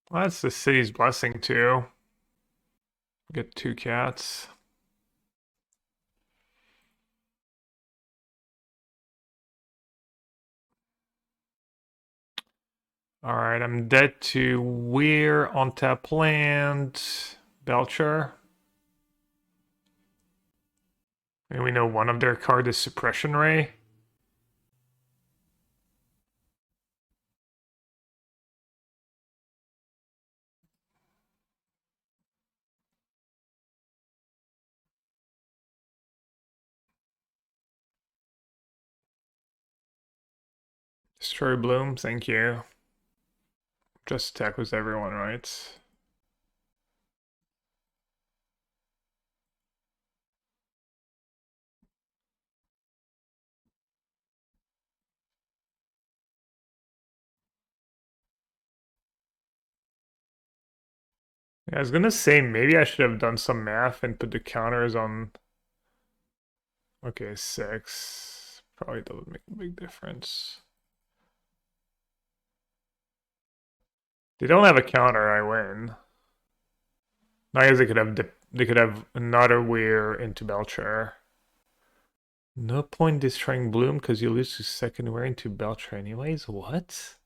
Well, that's the city's blessing too. Get 2 cats. Alright, I'm dead to Weir on tap land. Belcher. And we know one of their card is Suppression Ray. Destroy Bloom, thank you. Just attack with everyone, right? Yeah, I was gonna say maybe I should have done some math and put the counters on. Okay, 6. Probably doesn't make a big difference. They don't have a counter, I win. I guess they could have another weir into Belcher. No point destroying Bloom because you lose to second weir into Belcher anyways. What?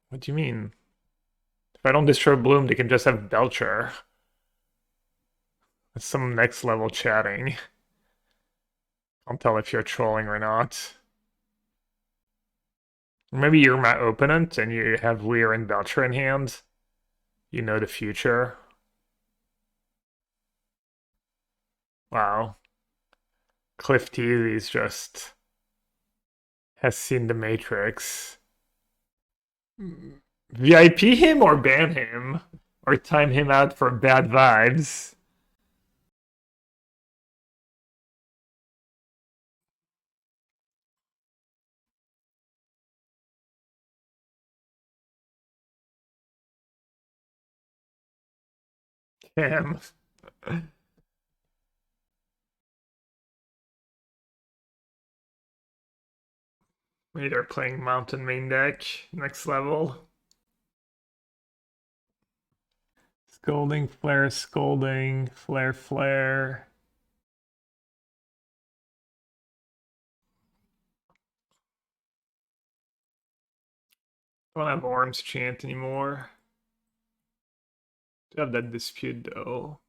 What do you mean? If I don't destroy Bloom, they can just have Belcher. That's some next level chatting. I'll tell if you're trolling or not. Maybe you're my opponent and you have Weir and Belcher in hand. You know the future. Wow. Cliff Teasy's just has seen the Matrix. VIP him or ban him? Or time him out for bad vibes? Him. Maybe they're playing Mountain main deck next level. Scolding, scolding, flare, flare. I don't have Orm's Chant anymore. Do have that dispute though.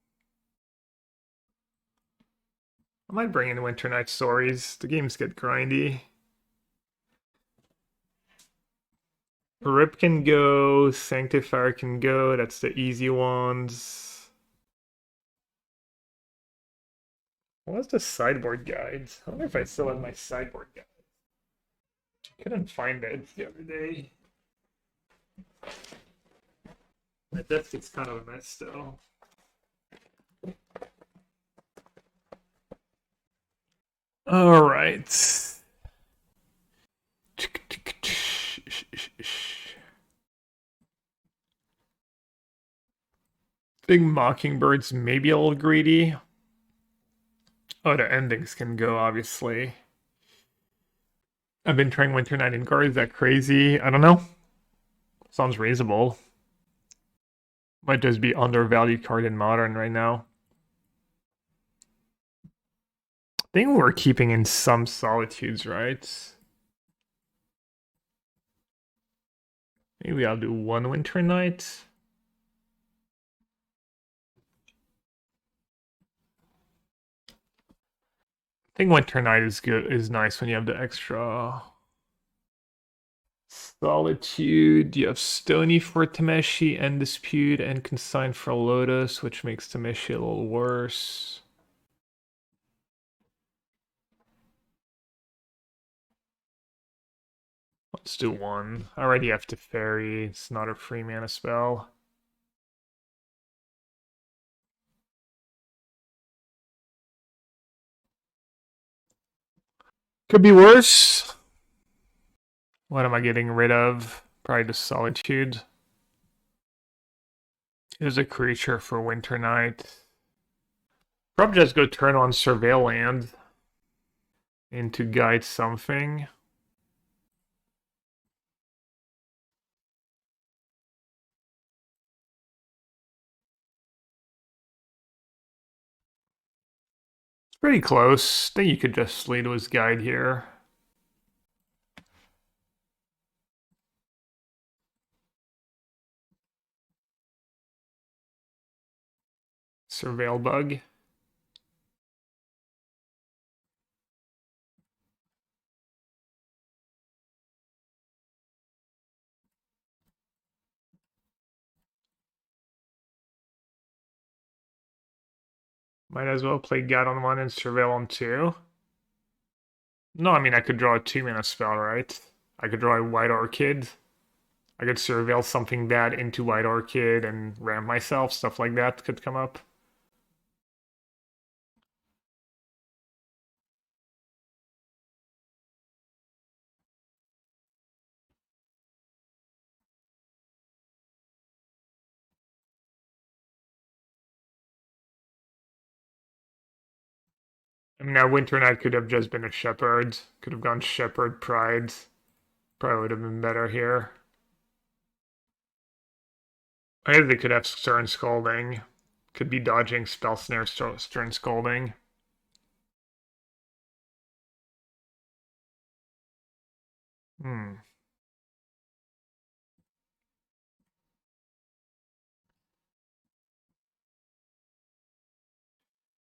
I might bring in Winter Night Stories. The games get grindy. Rip can go, Sanctifier can go, that's the easy ones. What's the sideboard guides? I wonder if I still have my sideboard guide. Couldn't find it the other day. My desk is kind of a mess though. All right. Think Mockingbird's maybe a little greedy. Oh, the endings can go, obviously. I've been trying Winter Night in Guard. Is that crazy? I don't know. Sounds reasonable. Might just be undervalued card in Modern right now. I think we're keeping in some Solitudes, right? Maybe I'll do one Winter Night. I think Winter Night is good. Is nice when you have the extra Solitude. You have Stony for Tameshi and Dispute and Consign for Lotus, which makes Tameshi a little worse. Let's do one. I already have to Fairy. It's not a free mana spell. Could be worse. What am I getting rid of? Probably the Solitude. There's a creature for Winter Night. Probably just go turn on Surveil Land into guide something. It's pretty close. I think you could just lead with guide here. Surveil Bug. Might as well play Guide on 1 and Surveil on 2. No, I mean I could draw a 2-mana spell, right? I could draw a White Orchid. I could surveil something bad into White Orchid and ramp myself. Stuff like that could come up. I mean, that Winter Knight could have just been a Shepherd. Could have gone Shepherd Pride. Probably would have been better here. I guess they could have Stern Scolding. Could be dodging Spell Snare, Stern Scolding. Hmm.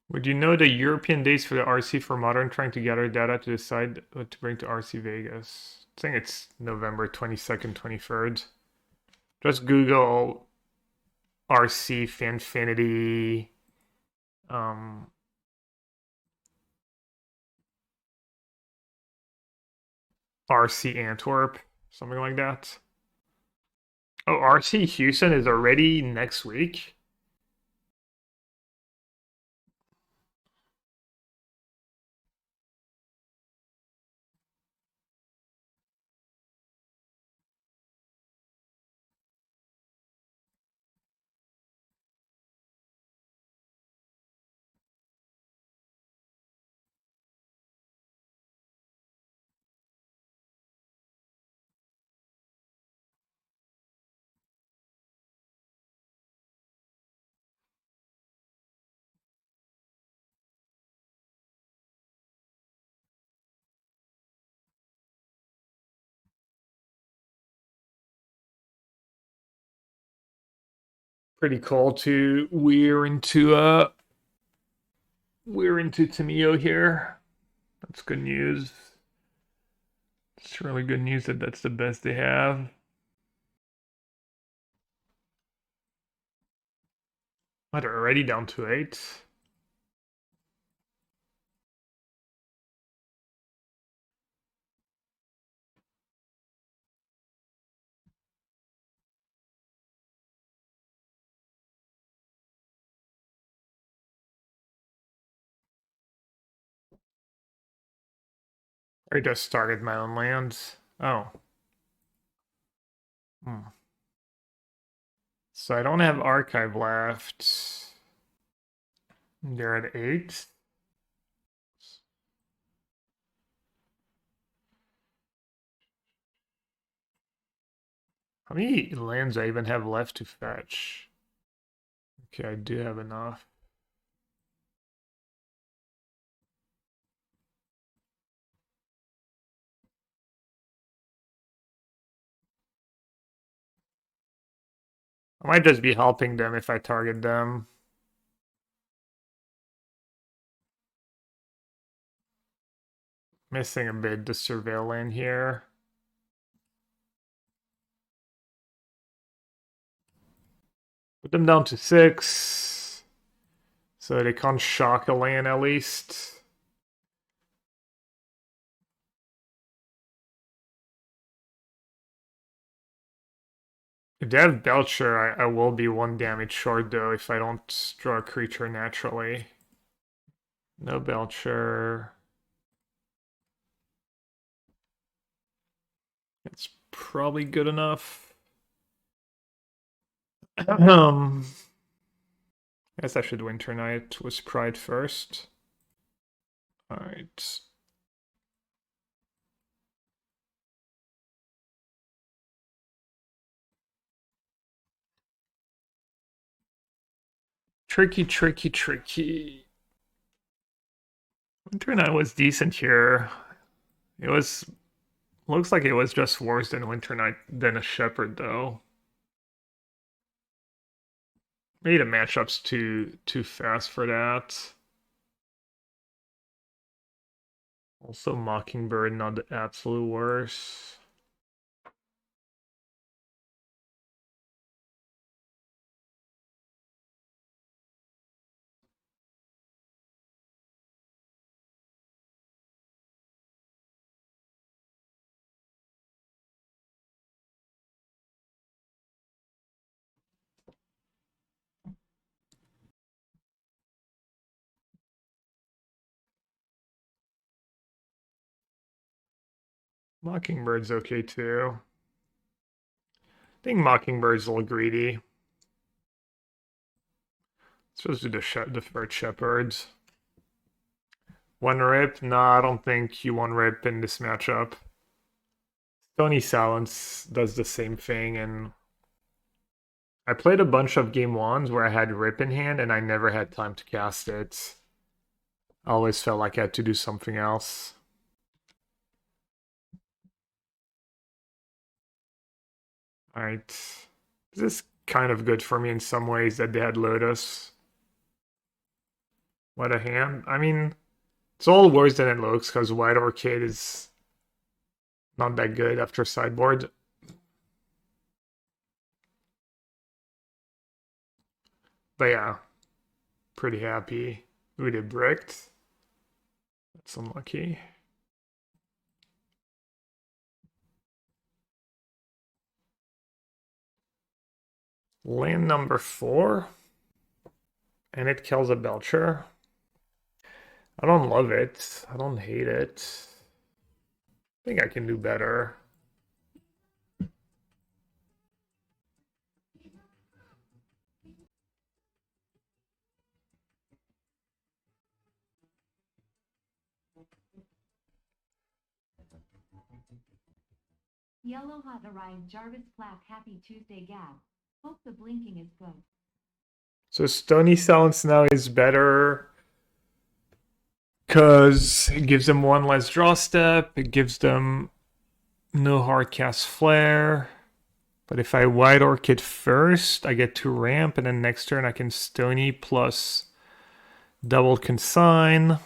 Would you know the European dates for the RC for Modern, trying to gather data to decide what to bring to RC Vegas? I think it's November 22nd, 23rd. Just Google RC Fanfinity. Um, RC Antwerp, something like that. Oh, RC Houston is already next week. Pretty cool to we're into Tamio here. That's good news. It's really good news that that's the best they have. What, they're already down to 8? I just started my own lands. Oh. Hmm. So I don't have archive left. They're at 8. How many lands I even have left to fetch? Okay, I do have enough. I might just be helping them if I target them. Missing a bit the surveil lane here. Put them down to 6. So they can't shock a lane at least. If they have Belcher, I will be 1 damage short though if I don't draw a creature naturally. No Belcher. It's probably good enough. I guess I should Winter Knight with Pride first. Alright. Tricky, tricky, tricky. Winter Knight was decent here. It was looks like it was just worse than Winter Knight than a Shepherd though. Maybe the matchup's too fast for that. Also Mockingbird, not the absolute worst. Mockingbird's okay too. I think Mockingbird's a little greedy. Supposed to do the first shepherds. One rip? Nah, I don't think you one rip in this matchup. Stony Silence does the same thing, and I played a bunch of game ones where I had rip in hand and I never had time to cast it. I always felt like I had to do something else. Alright. This is kind of good for me in some ways that they had Lotus. What a hand. I mean, it's all worse than it looks because White Orchid is not that good after sideboard. But yeah, pretty happy. We did bricked. That's unlucky. Land number 4. And it kills a Belcher. I don't love it. I don't hate it. I think I can do better. Yellowhat arrived. Jarvis Black. Happy Tuesday, Gab. Hope the blinking is good. So Stony Silence now is better because it gives them one less draw step. It gives them no hard cast flare. But if I White Orchid first, I get 2 ramp, and then next turn I can Stony plus double Consign.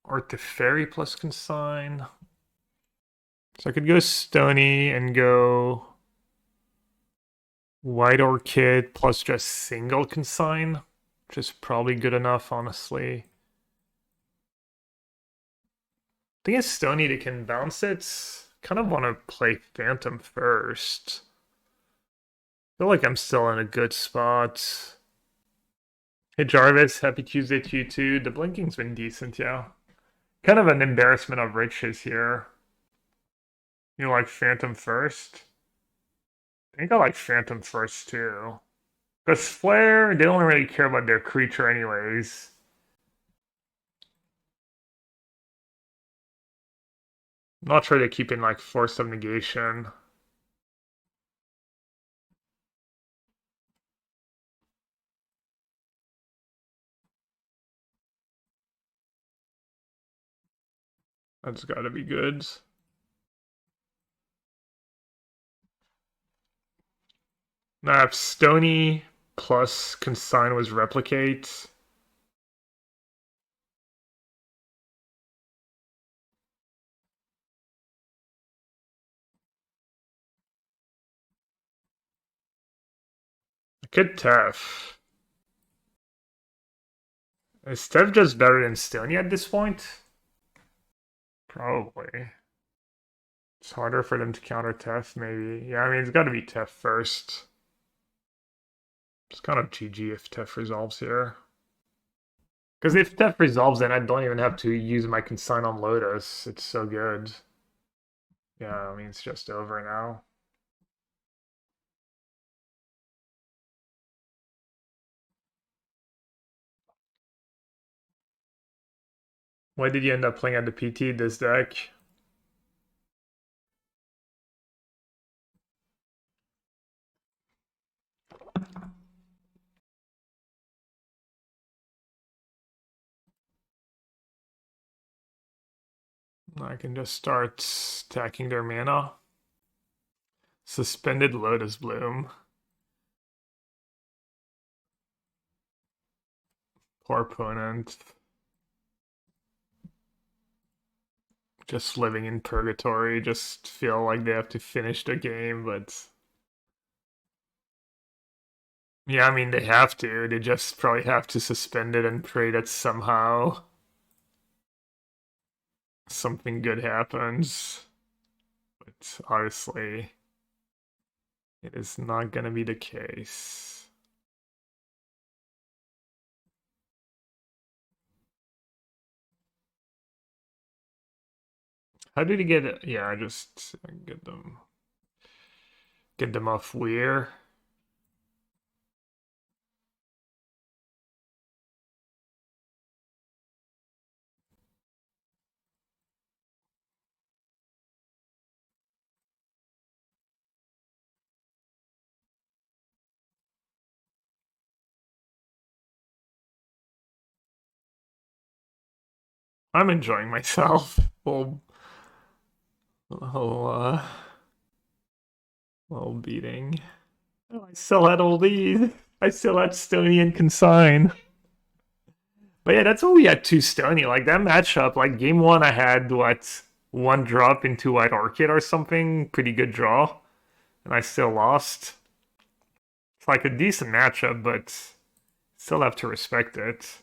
Or Teferi plus Consign. So I could go Stony and go White Orchid plus just single Consign, which is probably good enough, honestly. I think it's Stony that can bounce it. Kind of want to play Phantom first. Feel like I'm still in a good spot. Hey Jarvis, happy Tuesday to you too. The blinking's been decent, yeah. Kind of an embarrassment of riches here. You like Phantom first? I think I like Phantom first too. Because Flare, they don't really care about their creature anyways. I'm not sure they're keeping like Force of Negation. That's gotta be good. Now if Stony plus Consign was Replicate. I could Tef. Is Tef just better than Stony at this point? Probably. It's harder for them to counter Tef, maybe. Yeah, I mean, it's gotta be Tef first. It's kind of GG if Tef resolves here. Because if Tef resolves, then I don't even have to use my Consign on Lotus. It's so good. Yeah, I mean, it's just over now. Why did you end up playing at the PT this deck? I can just start attacking their mana. Suspended Lotus Bloom. Poor opponent. Just living in purgatory, just feel like they have to finish the game, but yeah, I mean they have to. They just probably have to suspend it and pray that somehow something good happens. But obviously it is not gonna be the case. How did he get it? Yeah, just get them off where. I'm enjoying myself. Well, well, beating. Oh, I still had all these. I still had Stony and Consign. But yeah, that's all we had two Stony. Like that matchup, like game one, I had what, one drop into White Orchid or something. Pretty good draw. And I still lost. It's like a decent matchup, but still have to respect it.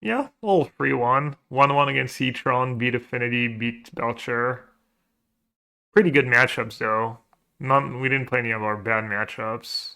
Yeah, all 3-1. 1-1 against E-Tron, beat Affinity, beat Belcher. Pretty good matchups though. None we didn't play any of our bad matchups.